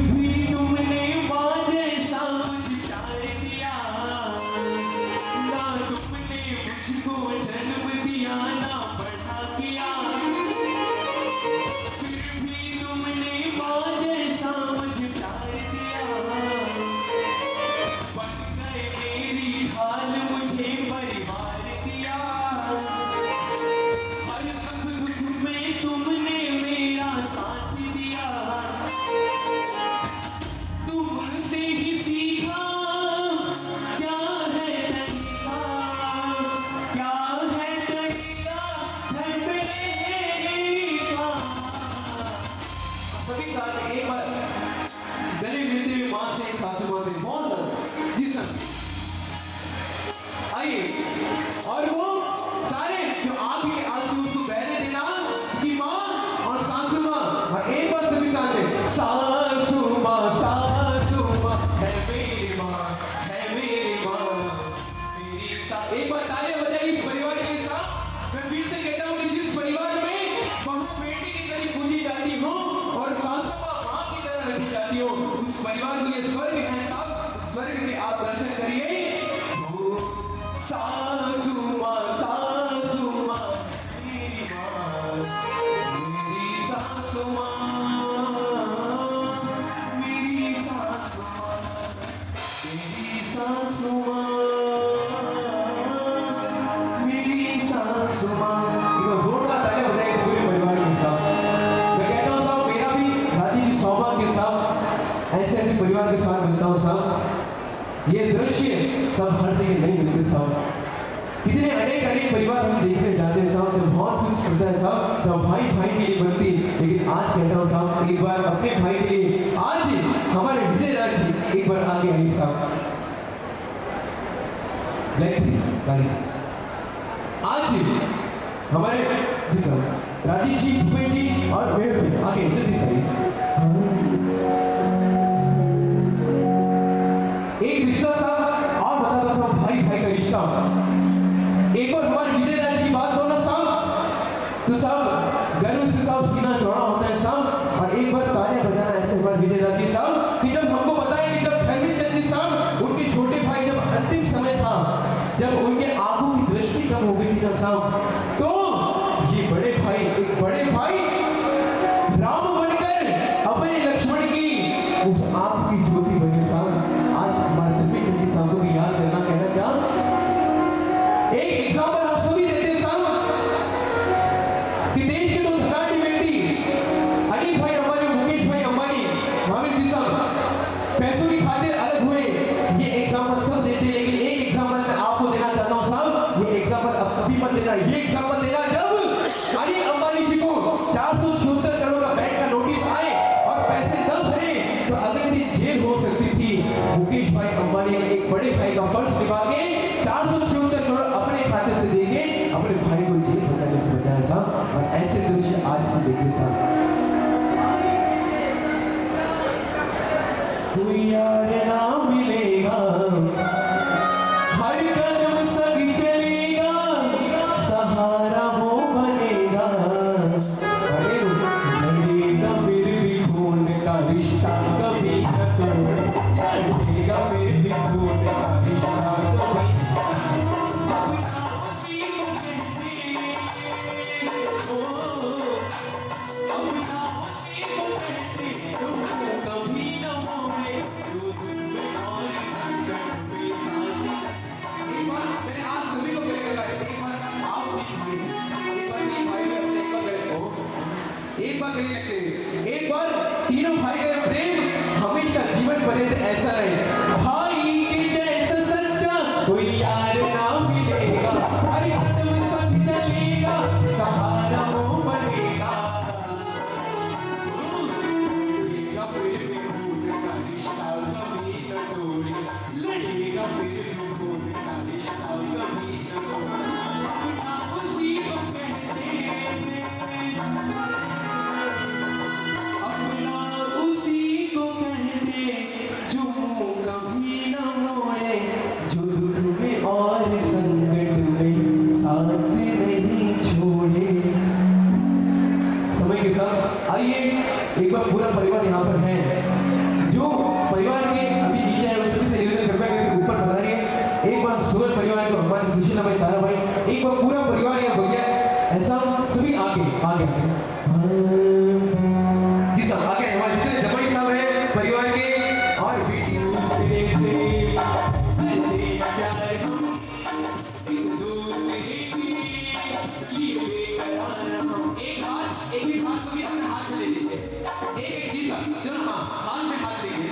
सब हर जगह नहीं मिलते साहब। कितने अनेक अनेक परिवार हम देखने जाते हैं साहब, जब बहुत कुछ सुनता है साहब, जब भाई भाई के लिए बनती, लेकिन आज कहता हूँ साहब, एक बार अपने भाई के लिए आज हमारे विजय राज जी एक बार आगे आइए साहब। आज हमारे जी साहब राजेश जी, भूपेश जी और मेहर जी आगे जल्दी से एक रिश्ता साहब और बता दो साहब, भाई भाई का रिश्ता। एक और हमारे विजय राज की बात बोलना साहब, तो साहब गर्व से साहब सीना चौड़ा होता है साहब, और एक बार तालियां बजाना ऐसे हमारे विजय राज जी साहब कि जब हमको पता है कि जब धर्मेंद्र चंद जी साहब उनके छोटे भाई जब अंतिम समय था, जब उनके आंखों की दृष्टि कम हो गई थी ना साहब, तो ये बड़े भाई, एक बड़े भाई राम बनकर अपने लक्ष्मण की उस आंख की ज्योति बने साहब। आज हमारे धर्मेंद्र चंद जी साहब को याद करना, कहना क्या, एक एग्जाम्पल आप सभी देते हैं साहब कि देश के दो धनाढ़ी व्यक्ति अनिल भाई अंबानी, मुकेश भाई अंबानी, हामिद जी साहब पैसों की खातिर अलग हुए, ये एग्जाम्पल सब देते हैं, लेकिन एक एग्जाम्पल मैं आपको देना चाहता हूँ साहब, ये एग्जाम्पल अब कभी मत देना, ये एग्जाम्पल देना जब अनिल अंबानी जी को 476 करोड़ का बैंक का नोटिस आए और पैसे न भरे तो अगले दिन जेल हो सकती थी। मुकेश भाई अंबानी ने एक बड़े भाई का फर्ज निभा के 476 करोड़ अपने खाते से देके अपने भाई को जेल बचाने से बचाया साहब, और ऐसे दृश्य आज हम देखते साहब। कोई यार ना मिलेगा, हर कदम संग चलेगा, सहारा वो बनेगा, अरे लड़ेगा फिर भी खून का रिश्ता कभी न तोड़ेगा, लड़ेगा फिर भी खून का रिश्ता कभी एक बार तीनों भाई का प्रेम हमेशा जीवन पर्यंत ऐसा रहे, भाई के जैसा सच्चा कोई यार ना मिलेगा, हर कदम संग चलेगा, सहारा वो बनेगा, लड़ेगा फिर भी खून का रिश्ता कभी न तोड़ेगा, लड़ेगा फिर भी खून का रिश्ता कभी न तोड़ेगा, उसी को कहते हैं जो कभी न मोए, जो दुख में और संकट में साथ नहीं छोड़े। समय के साथ आइए एक बार पूरा परिवार यहाँ पर है, जो परिवार के अभी नीचे है उसमें से निवेदन कृपया करके ऊपर बनाइए, एक बार सूरज परिवार को हमारे सुशीला भाई, तारा भाई, एक बार पूरा परिवार यहाँ बन गया, ऐसा सभी आगे आगे जी साहब आगे हमारे जितने जमाई साहब है परिवार के और बेटी दूसरे से एक हाथ सभी अपने हाथ में ले लीजिए, एक जी साहब चलो हाँ हाथ में हाथ लीजिए,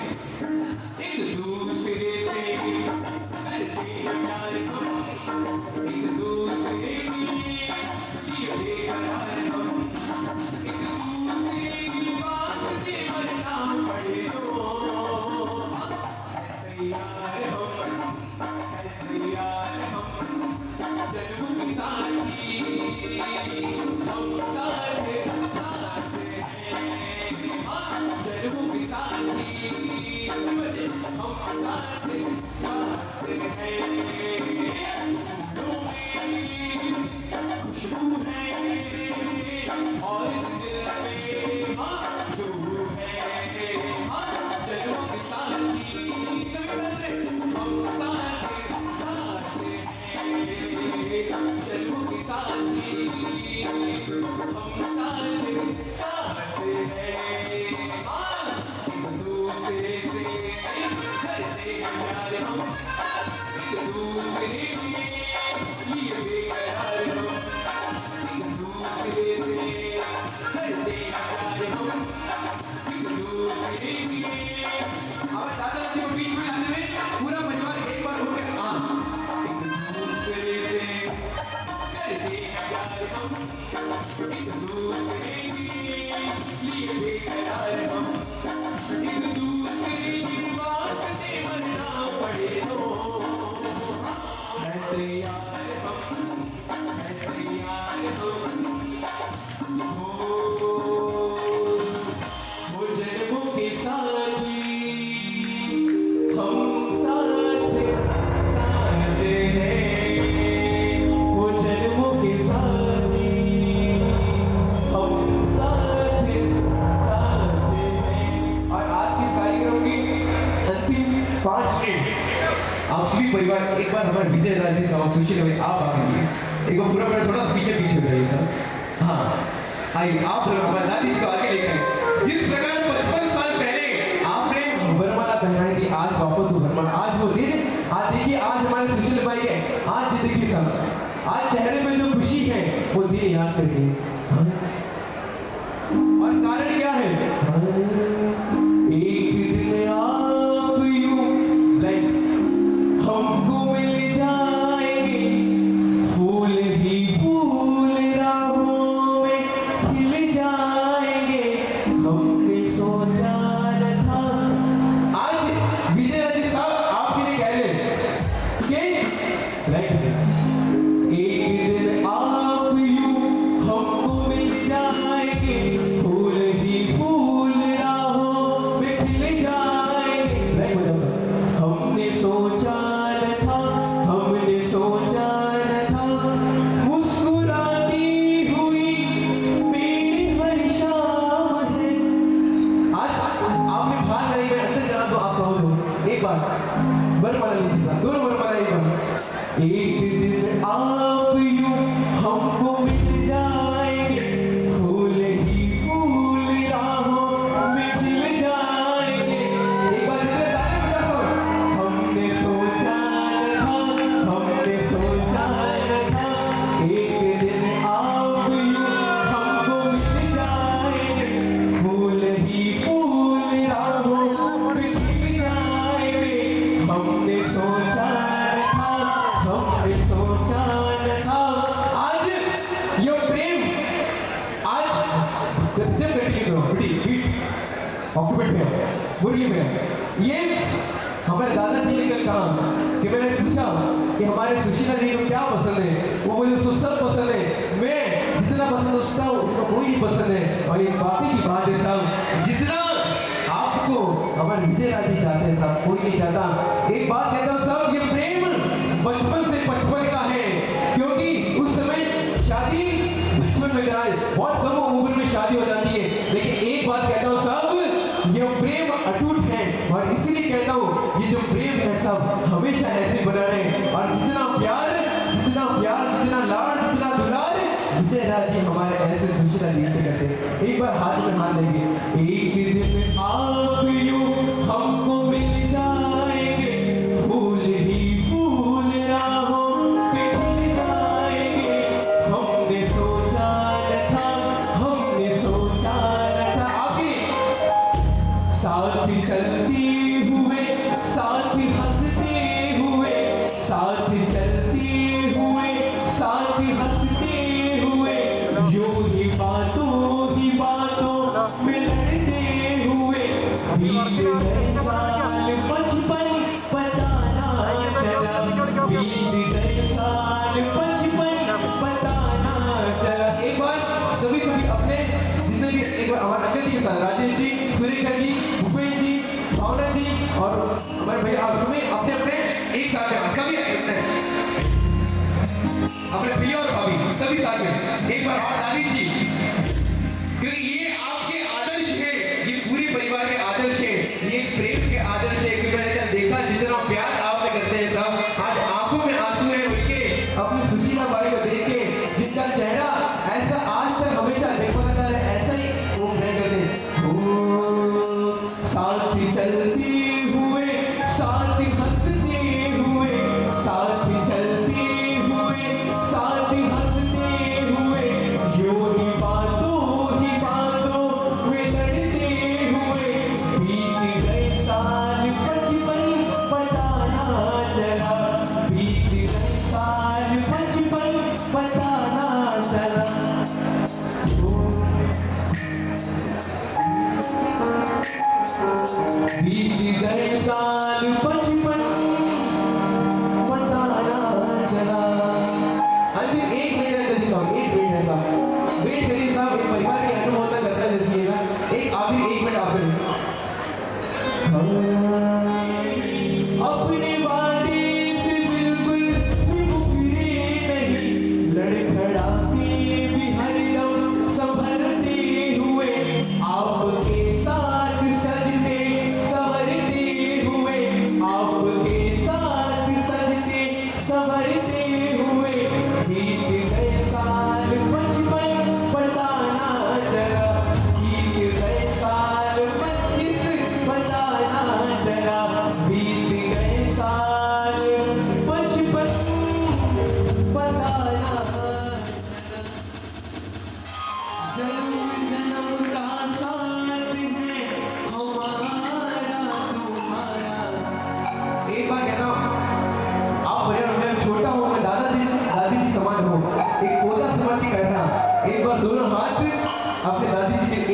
एक दूसरे से एक दूसरे की विजय राजी साहब सुशील भाई आप आ गए एक बार पूरा थोड़ा पीछे पीछे हो जाइए सर। हाँ आइए आप लोग हमारे दादी जी को आगे लेकर आए। जिस प्रकार 55 साल पहले आपने वरमाला पहनाई थी, आज वापस वो वरमाला, आज वो दिन, आज देखिए आज हमारे सुशील भाई के आज जिंदगी सब, आज चेहरे पे जो खुशी है वो दिन याद करके। और कारण क्या है? एक दिन आप यूं लाइक हमको मिल जाएंगे, फूल ही फूल राहों में खिल जाएंगे, हमने सोचा न था। आज विजय राजी साहब आपके लिए कह रहे हैं कि लाइक एक दिन आप यूं हमको मिल जाएंगे, फूल ही फूल राहों में खिल जाएंगे, लाइक हमने सोचा न था, हमने सोचा न था, मुस्कुराती हुई मेरी हर शाम से। आज आपने बाहर नहीं, मैं अंदर जाना तो आप कहो दो एक बार वरमाला लीजिए, दोनों वरमाला एक बार। एक दिन आप यूं हमको मिल जाएंगे, फूल ही फूल राहों में खिल जाएंगे। एक बार जितने ताली बजा सब। हमने सोचा न था, हमने सोचा न था, एक दिन आप यूं हमको मिल जाएंगे, फूल ही फूल राहों में खिल जाएंगे। हमने सोचा न था, हमने सोचा न था। आज ये प्रेम, आज गद्दे बैठी करो, बड़ी बीट ऑक्यूपेट में मुरली में, ये हमारे दादाजी ने कल कहा कि मैंने पूछा कि हमारे सुशीला जी को क्या पसंद है, वो बोले उसको सब पसंद है, मैं जितना पसंद उसका उसको कोई नहीं पसंद है। और ये बाकी की बात है साहब, जितना आपको हमारे विजय राजी चाहते हैं साहब, कोई नहीं चाहता। एक बात कहता हूँ साहब, ये प्रेम बचपन से 55 का है, क्योंकि उस समय शादी बचपन में कराए, बहुत कम उम्र में शादी हो जाती है। लेकिन एक बात कहता हूँ साहब, ये प्रेम अटूट है, और इसीलिए कहता हूँ ये जो प्रेम है साहब हमेशा ऐसे बना रहे। और जितना प्यार, जितना प्यार, जितना लाड़, जितना दुलार विजय राजी हमारे ऐसे सुशीला जी से करते हैं। एक बार हाथ में हाथ देंगे। एक दिन आप यूं हमको मिल जाएंगे, फूल ही फूल राहों पे खिल जाएंगे, हमने सोचा न था, हमने सोचा न था। आगे साथ चलते हुए, साथ हंसते हुए, साथ चलते हुए, साथ हंसते हुए, यूं ही बातों में लड़ते हुए, बीत गए साल 55 पता ना चला, बीत गए साल 55 पता ना चला। एक बार सभी अपने जिंदगी, एक बार हमारे अंकल जी के साथ, राजेश जी, सुरेखा जी, भूपेश जी, भावना जी और हमारे भैया, आप सभी अपने अपने एक साथ में, सभी अपने भैया और भाभी सभी साथ में एक बार। और दादी जी, क्योंकि ये आपके आदर्श है, ये पूरे परिवार के आदर्श है, ये प्रेम के आदर्श है। क्योंकि मैंने देखा जितना प्यार आपसे करते हैं साहब, आज आंखों में आंसू है उनके, अपनी सुशीला बाई को देख के, जिसका चेहरा ऐसा आज तक हमेशा देखा जाता है, ऐसा ही वो प्रेम करते हैं। साथ चलते हुए, साथ हंसते हुए, साथ चलते हुए, साथ हंसते हुए, यूं ही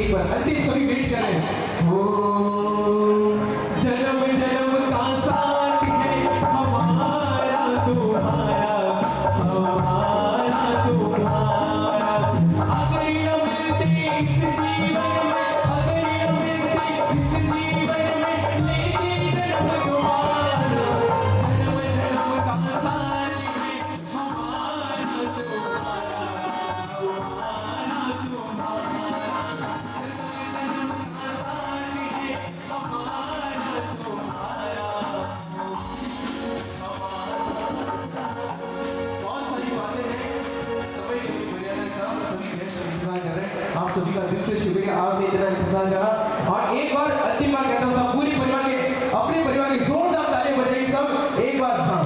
एक बार अंतिम सभी वेट कर रहे हैं। ओ जन्म जन्म का साथ है हमारा तुम्हारा, हमारा तुम्हारा। अगर ये मिलते इस जीवन में, अगर ये मिलते इस जीवन में, लेके जन्म तुम्हारा। जन्म जन्म का साथ है हमारा तुम्हारा, हमारा तुम्हारा। बहुत सारी बातें हैं, सभी बुनियादी साहब सभी गेस्ट इंतजार कर रहे हैं। आप सभी का दिल से शुक्रिया, आपने इतना इंतजार करा। और एक बार अंतिम बार कहता हूँ सब पूरी परिवार के, अपने परिवार के जोरदार ताली बजाइए सब एक बार। हाँ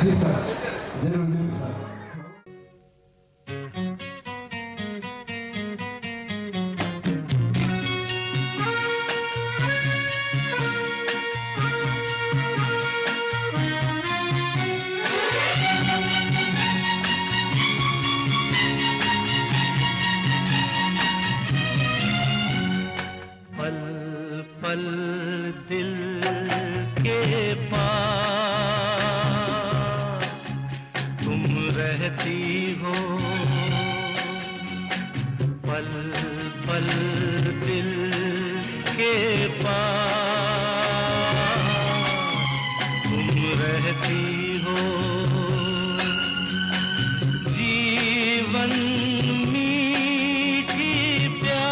जी सर, जरूर जरूर सर। पल पल दिल के पास तुम रहती हो, पल पल दिल के पास तुम रहती हो। जीवन मीठी प्यास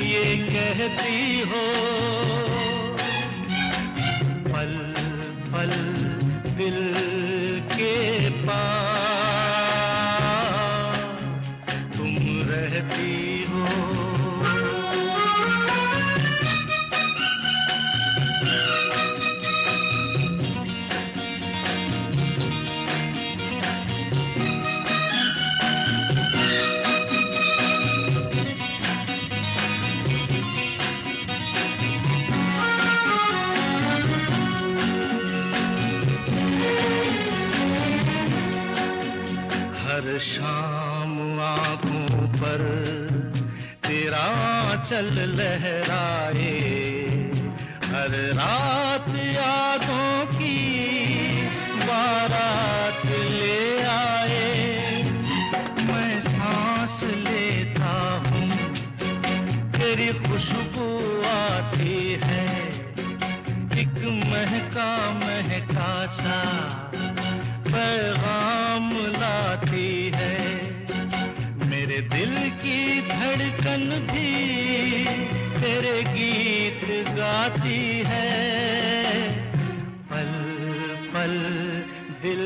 ये कहती हो, पल पल दिल के पास तुम रहती हो। हर शाम आंखों पर तेरा चल लहराए, हर रात यादों की बारात ले आए। मैं सांस लेता हूँ तेरी खुशबू आती है, एक महका महका सा पैगाम लाती है। मेरे दिल की धड़कन भी तेरे गीत गाती है, पल पल दिल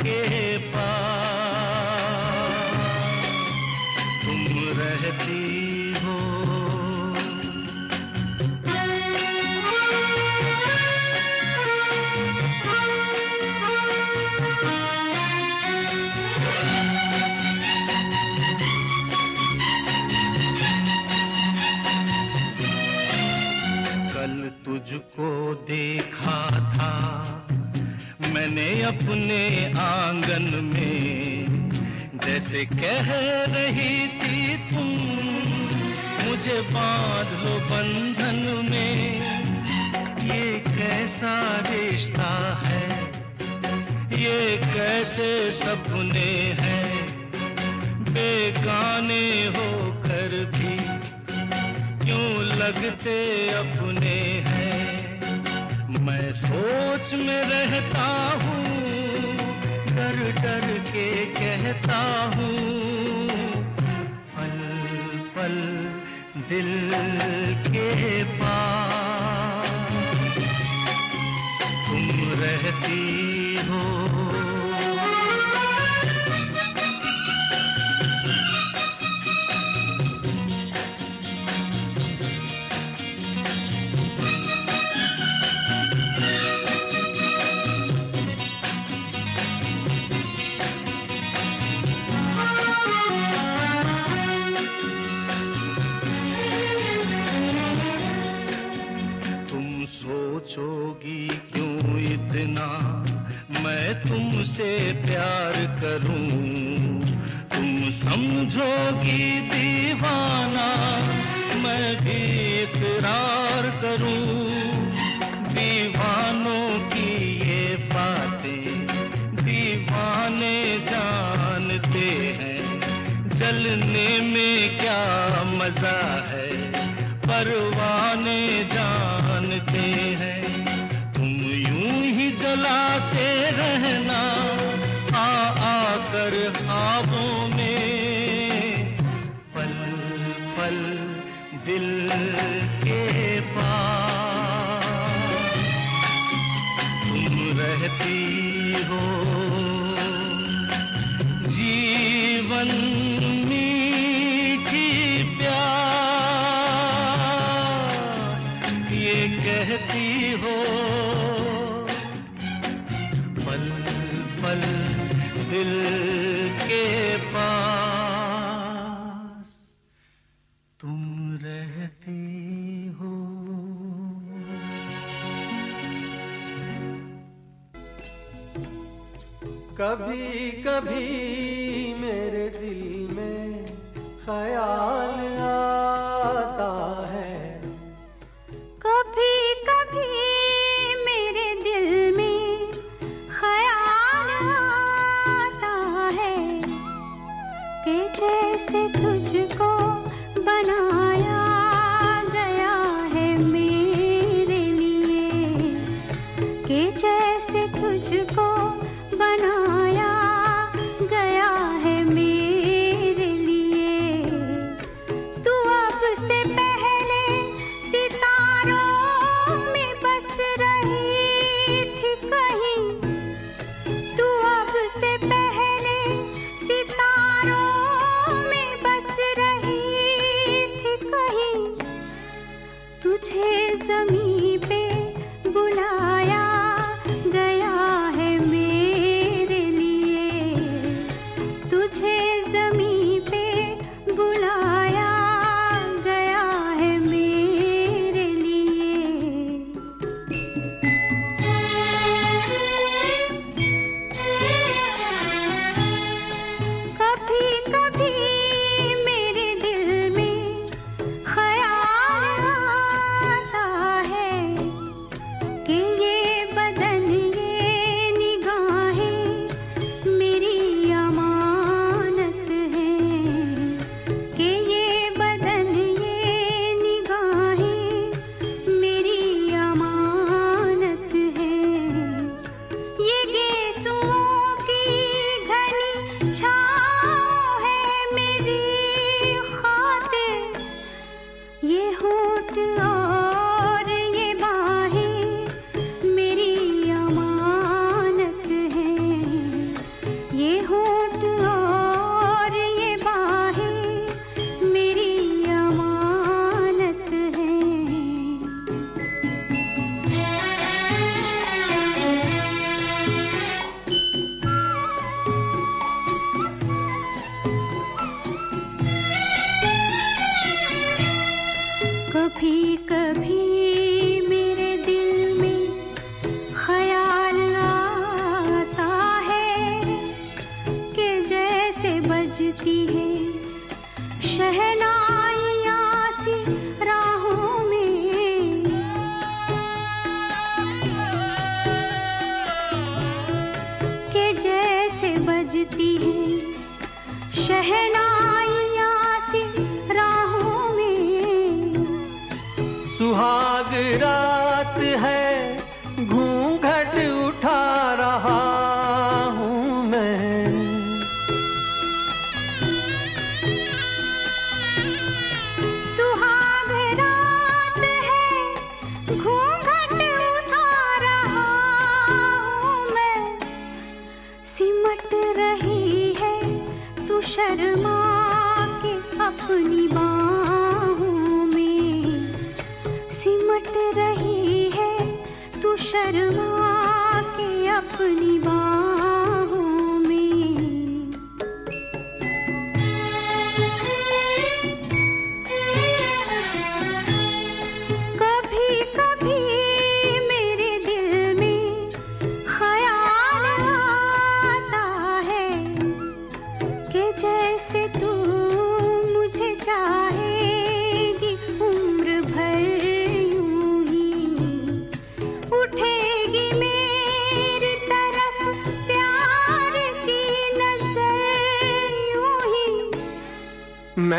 के पास तुम रहती हो। कल तुझको देखा था मैंने अपने आंगन में, जैसे कह रही थी तुम मुझे बांध लो बंधन में। ये कैसा रिश्ता है, ये कैसे सपने हैं, बेगाने होकर भी क्यों लगते अपने हैं। मैं सोच में रहता हूँ, डर डर के कहता हूँ, पल पल दिल के पास तुम रहती हो। सोचोगी क्यों इतना तुमसे प्यार करूं, तुम समझोगी दीवाना, मैं भी इकरार करूं। दीवानों की ये बातें दीवाने जानते हैं, जलने में क्या मजा है परवाने जानते हैं। तुम यूं ही जलाते रहना आ आकर ख्वाबों में, पल पल दिल के पास तुम रहती हो। जीवन मीठी प्यास ये कहती हो, पल पल दिल के पास तुम रहती हो। कभी कभी मेरे दिल में ख्याल आता है, कभी कभी मेरे दिल में ख्याल आता है कि जैसे तुझको बनाया गया है मेरे लिए, कि जैसे तुझको बनाया गया है मेरे लिए। तू अब से पहले सितारों में बस रही थी कहीं, तू अब से पहले सितारों में बस रही थी कहीं। तुझे ज़मीं पे बुलाया गया है मेरे लिए, तुझे ज़मीं पे बुलाया गया है मेरे लिए। कभी कभी मेरे दिल में ख्याल आता है कि ये बदन ये निगाहें मेरी अमानत हैं, कि ये बदन ये निगाहें मेरी अमानत हैं। ये गेसुओं की घनी छाँव है मेरी खातिर, ये होठ और ये बाहें मेरी अमानत हैं। ये होठ और ये बाहें मेरी अमानत हैं। कभी कभी मेरे दिल में ख्याल आता है कि जैसे बजती है शहनाइयाँ सी राहों में, कि जैसे बजती है शहनाइयाँ सी राहों में। सुहाग रात है घूंघट उठा रहा हूँ मैं, सुहाग रात है घूंघट उठा रहा हूँ मैं। सिमट रही है तू शर्मा के अपनी बाहों में, सिमट रही है तू शर्मा के अपनी बाहों में। कभी कभी मेरे दिल में ख्याल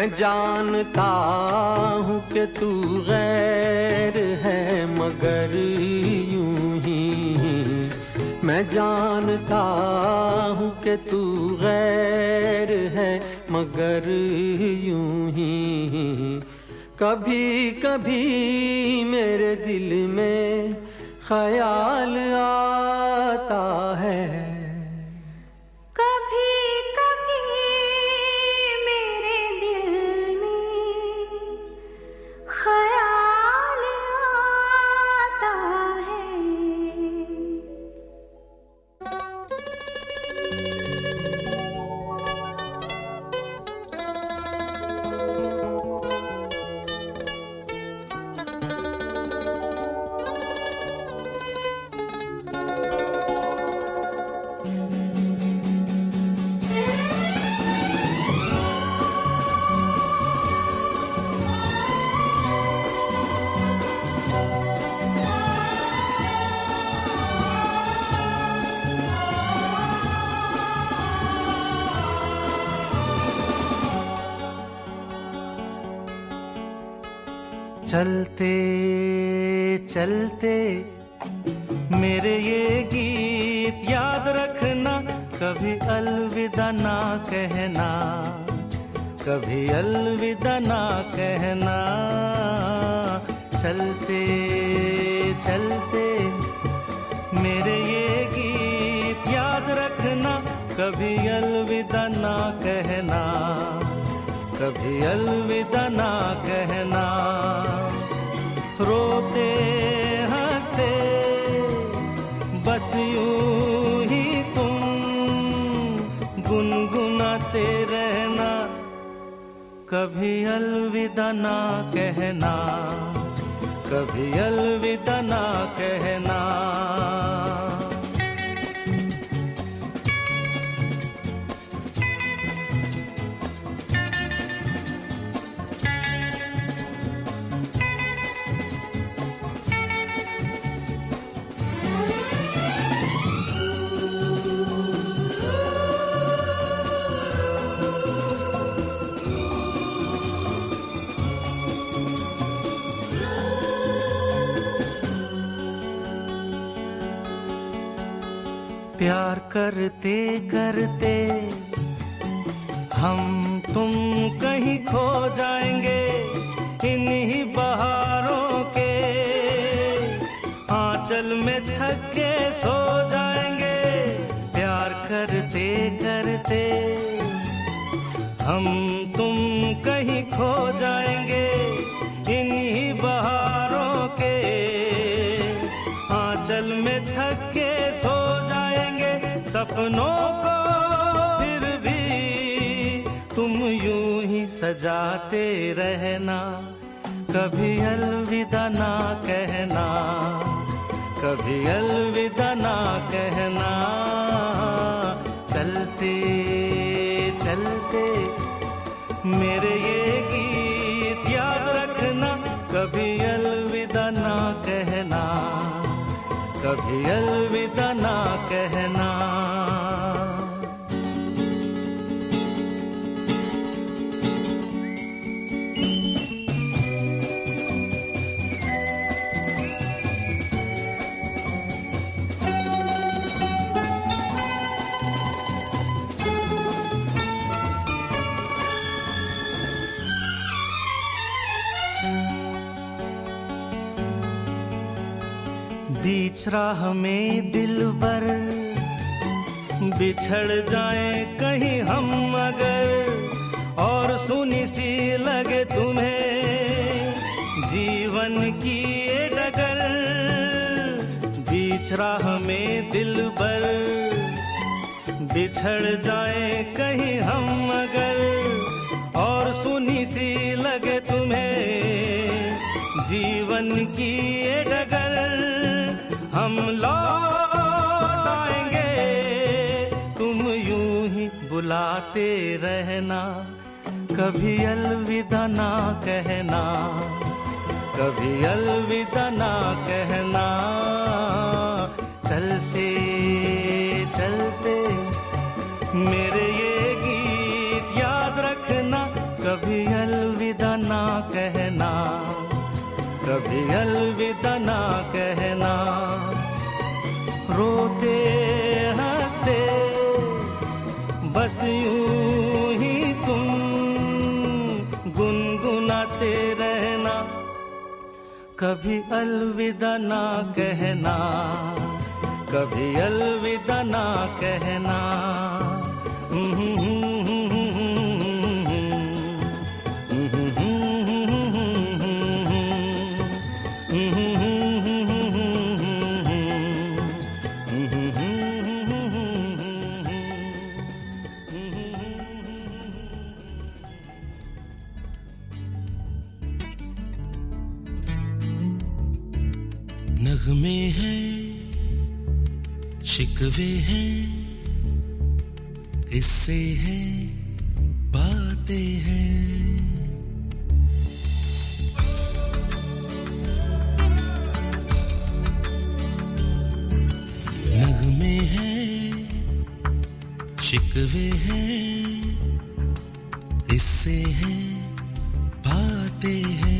मैं जानता हूँ कि तू गैर है मगर यूं ही, मैं जानता हूँ कि तू गैर है मगर यूं ही। कभी कभी मेरे दिल में ख्याल आता है, कभी कभी मेरे दिल में ख्याल आता है। चलते चलते मेरे ये गीत याद रखना, कभी अलविदा ना कहना, कभी अलविदा ना कहना। चलते चलते मेरे ये गीत याद रखना, कभी अलविदा ना कहना, कभी अलविदा ना कहना। रोते हंसते बस यूं ही तुम गुनगुनाते रहना, कभी अलविदा ना कहना, कभी अलविदा ना कहना। प्यार करते करते हम तुम कहीं खो जाएंगे, इन्हीं बहारों के आंचल में थक के सो जाएंगे। प्यार करते करते हम तुम कहीं खो जाएंगे, इन्हीं बहारों के आंचल में थक के सो जाएंगे। सपनों को फिर भी तुम यूं ही सजाते रहना, कभी अलविदा ना कहना, कभी अलविदा ना कहना। चलते चलते मेरे ये गीत याद रखना, कभी अलविदा ना कहना, कभी अलविदा ना कहना। बीच राह में दिलबर बिछड़ जाए कहीं हम अगर, और सुनी सी लगे तुम्हें जीवन की ये डगर। बीच राह में दिलबर बिछड़ जाए कहीं हम अगर, और सुनी सी लगे तुम्हें जीवन की ये डगर। हम लौट आएंगे तुम यूं ही बुलाते रहना, कभी अलविदा ना कहना, कभी अलविदा ना कहना। चलते चलते मेरे ये गीत याद रखना, कभी बस यूं ही तुम गुनगुनाते रहना, कभी अलविदा ना कहना, कभी अलविदा ना कहना। नगमे हैं, शिकवे हैं, किस्से हैं, बातें हैं। नगमे हैं, शिकवे हैं, किस्से हैं, बातें हैं।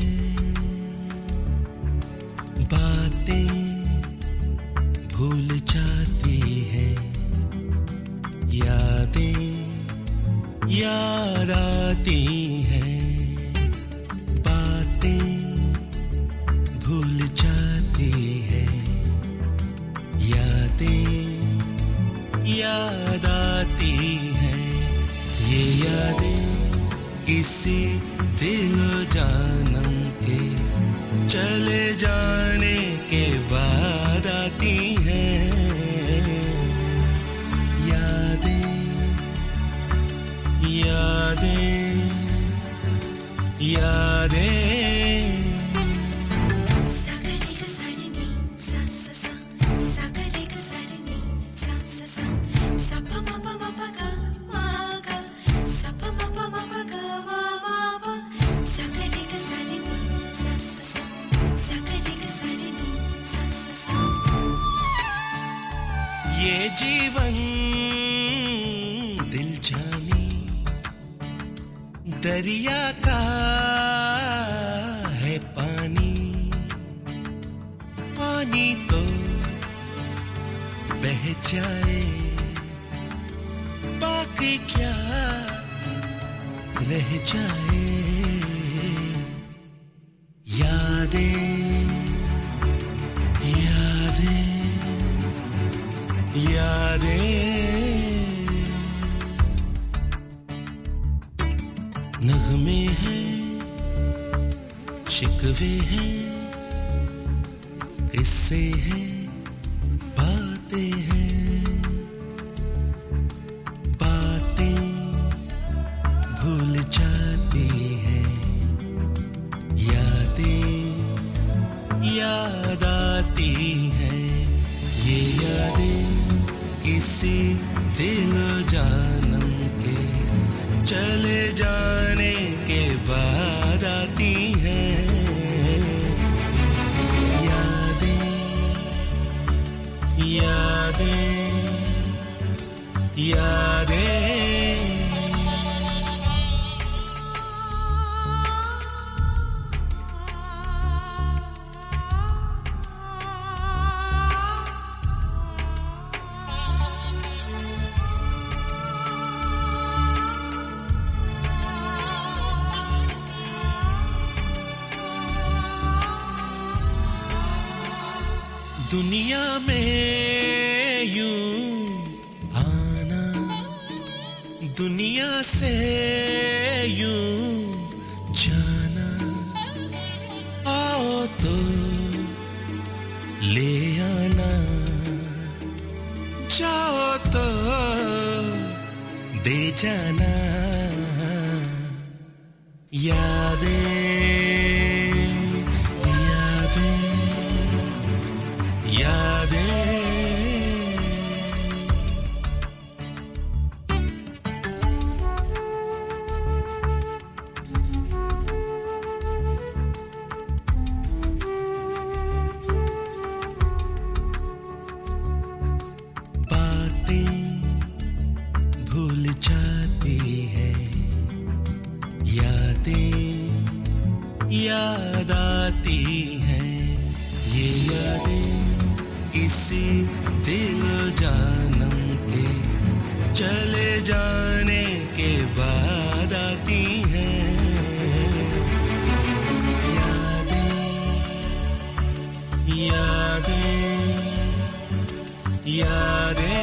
बातें भूल जाती हैं, यादें याद आती हैं। बातें भूल जाती हैं, यादें याद आती हैं। ये यादें किसी दिलो जानम के चले जाने के बाद आती हैं। यादें यादें यादें। ये जीवन दिल जानी दरिया का है पानी, पानी तो बह जाए, बाकी क्या रह जाए। यादें यादें यादें। नगमे हैं, शिकवे हैं, किस्से हैं, बातें हैं। बातें भूल जाती हैं, यादें याद आती हैं। ये यादें किसी दिलो जानम के चले जाने के बाद आती हैं। यादें यादें यादें। दुनिया में यूं आना, दुनिया से यूं जाना। आओ तो ले आना, जाओ तो दे जाना। यादें याद आती हैं। ये यादें किसी दिल जानम के चले जाने के बाद आती हैं यादें यादें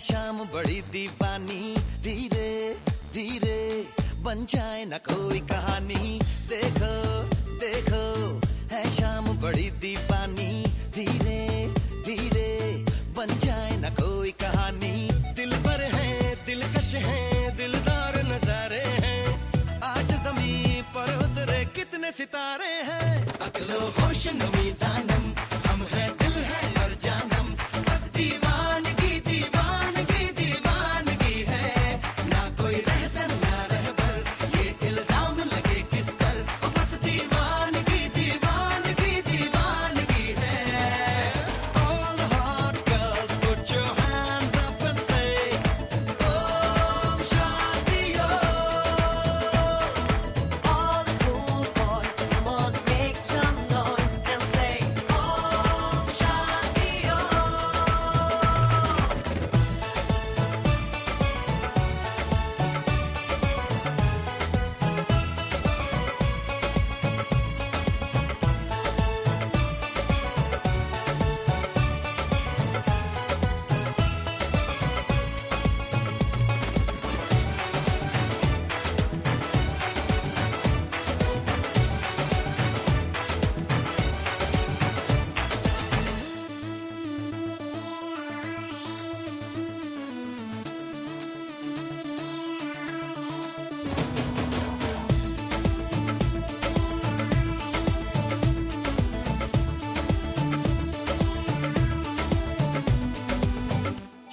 शाम बड़ी दीवानी धीरे धीरे बन जाए न कोई कहानी देखो देखो है शाम बड़ी दीवानी धीरे धीरे बन जाए न कोई कहानी दिल पर है दिलकश है दिलदार नजारे हैं आज ज़मीं पर उतरे कितने सितारे हैं अकलो होश नमी दानम हम है दिल है और जानम बस दीवानगी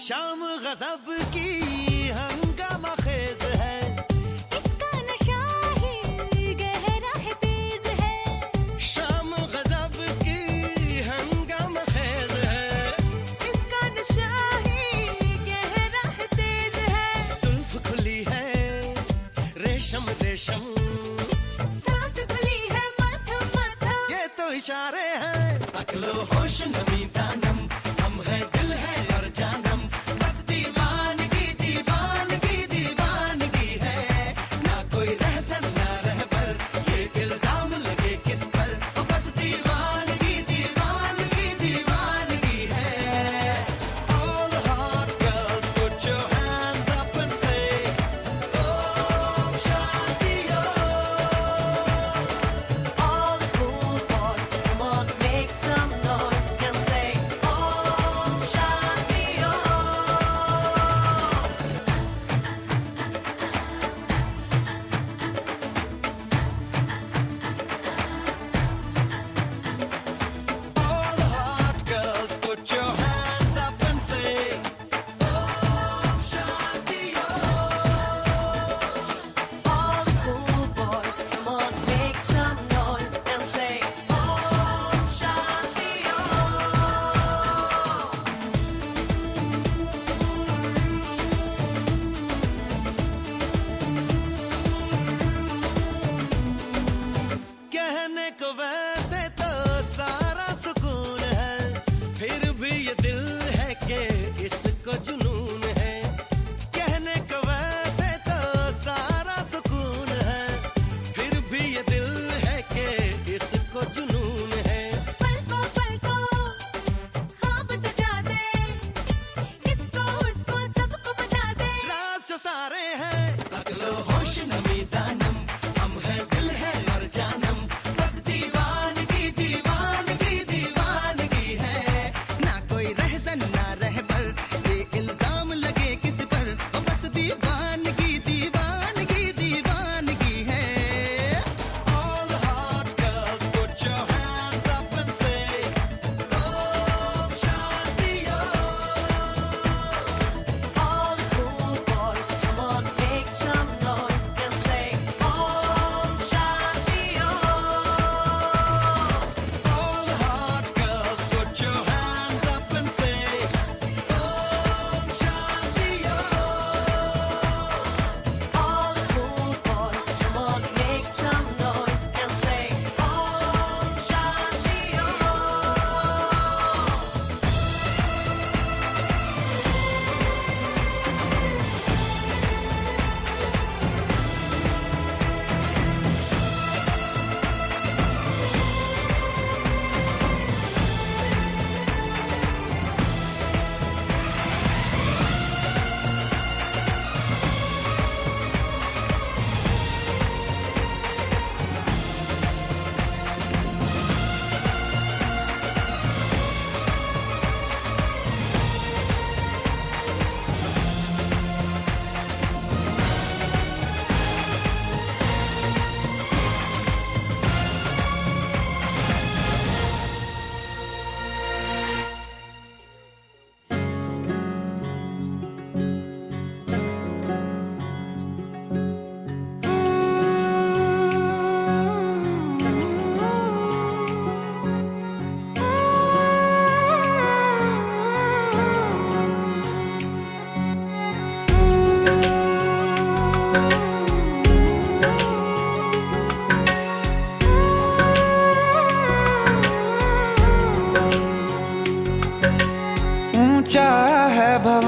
शाम गजब की हंगामा खेज है इसका नशा ही गहरा है तेज है शाम गजब की हंगामा खेज है इसका नशा ही गहरा है तेज है जुल्फ खुली है रेशम रेशम सांस खुली है मथम मथम ये तो इशारे हैं अकलो होश नमी दानम हम है दिल है और जानम बस दीवानगी दीवानगी दीवानगी है ना कोई रहसन ना रहबर ये इल्जाम लगे किस पर बस दीवानगी दीवानगी दीवानगी है All the hot girls put your hands up and say Om Shanti Om All the cool boys, come on, make some noise and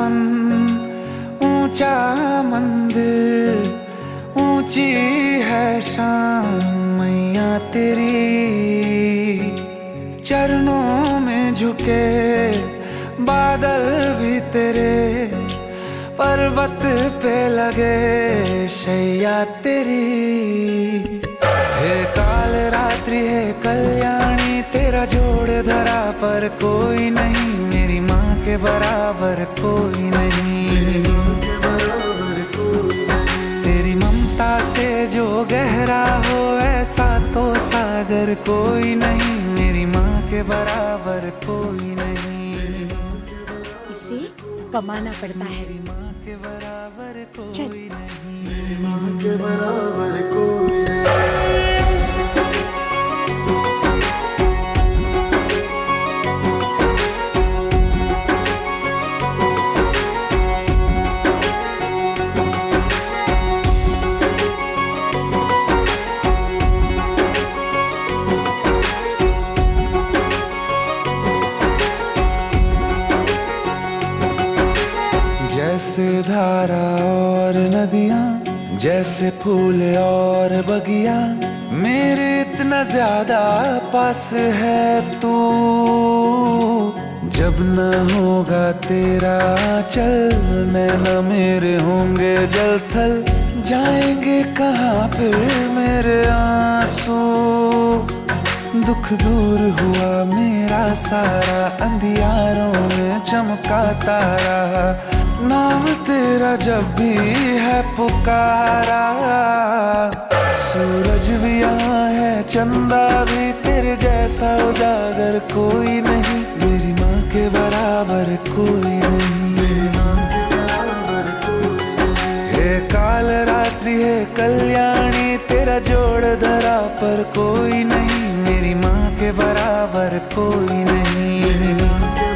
भवन ऊंचा मंदिर, ऊंची है शान मैया तेरी। चरणों में झुके बादल भी तेरे, पर्वत पे लगे शैया तेरी। हे काल रात्रि है कल्याणी, तेरा जोड़ धरा पर कोई नहीं, मेरी माँ के बराबर कोई नहीं। तेरी ममता से जो गहरा हो ऐसा तो सागर कोई नहीं, मेरी माँ के बराबर कोई नहीं। इसे कमाना पड़ता है। माँ के बराबर कोई चल। नहीं, माँ के बराबर कोई नहीं। जैसे धारा और नदियाँ, जैसे फूल और बगिया, मेरे इतना ज्यादा पास है तू। जब न होगा तेरा चल, नैना मेरे होंगे जल थल, जाएंगे कहाँ फिर मेरे आंसू। दुख दूर हुआ मेरा सारा, अंधियारों में चमका तारा, नाम तेरा जब भी है पुकारा। सूरज भी यहाँ है, चंदा भी, तेरे जैसा उजागर कोई नहीं, मेरी माँ के बराबर कोई नहीं, मेरी माँ के बराबर कोई नहीं। हे काल रात्रि है कल्याणी, तेरा जोड़ धरा पर कोई नहीं, मेरी माँ के बराबर कोई नहीं, मेरी माँ के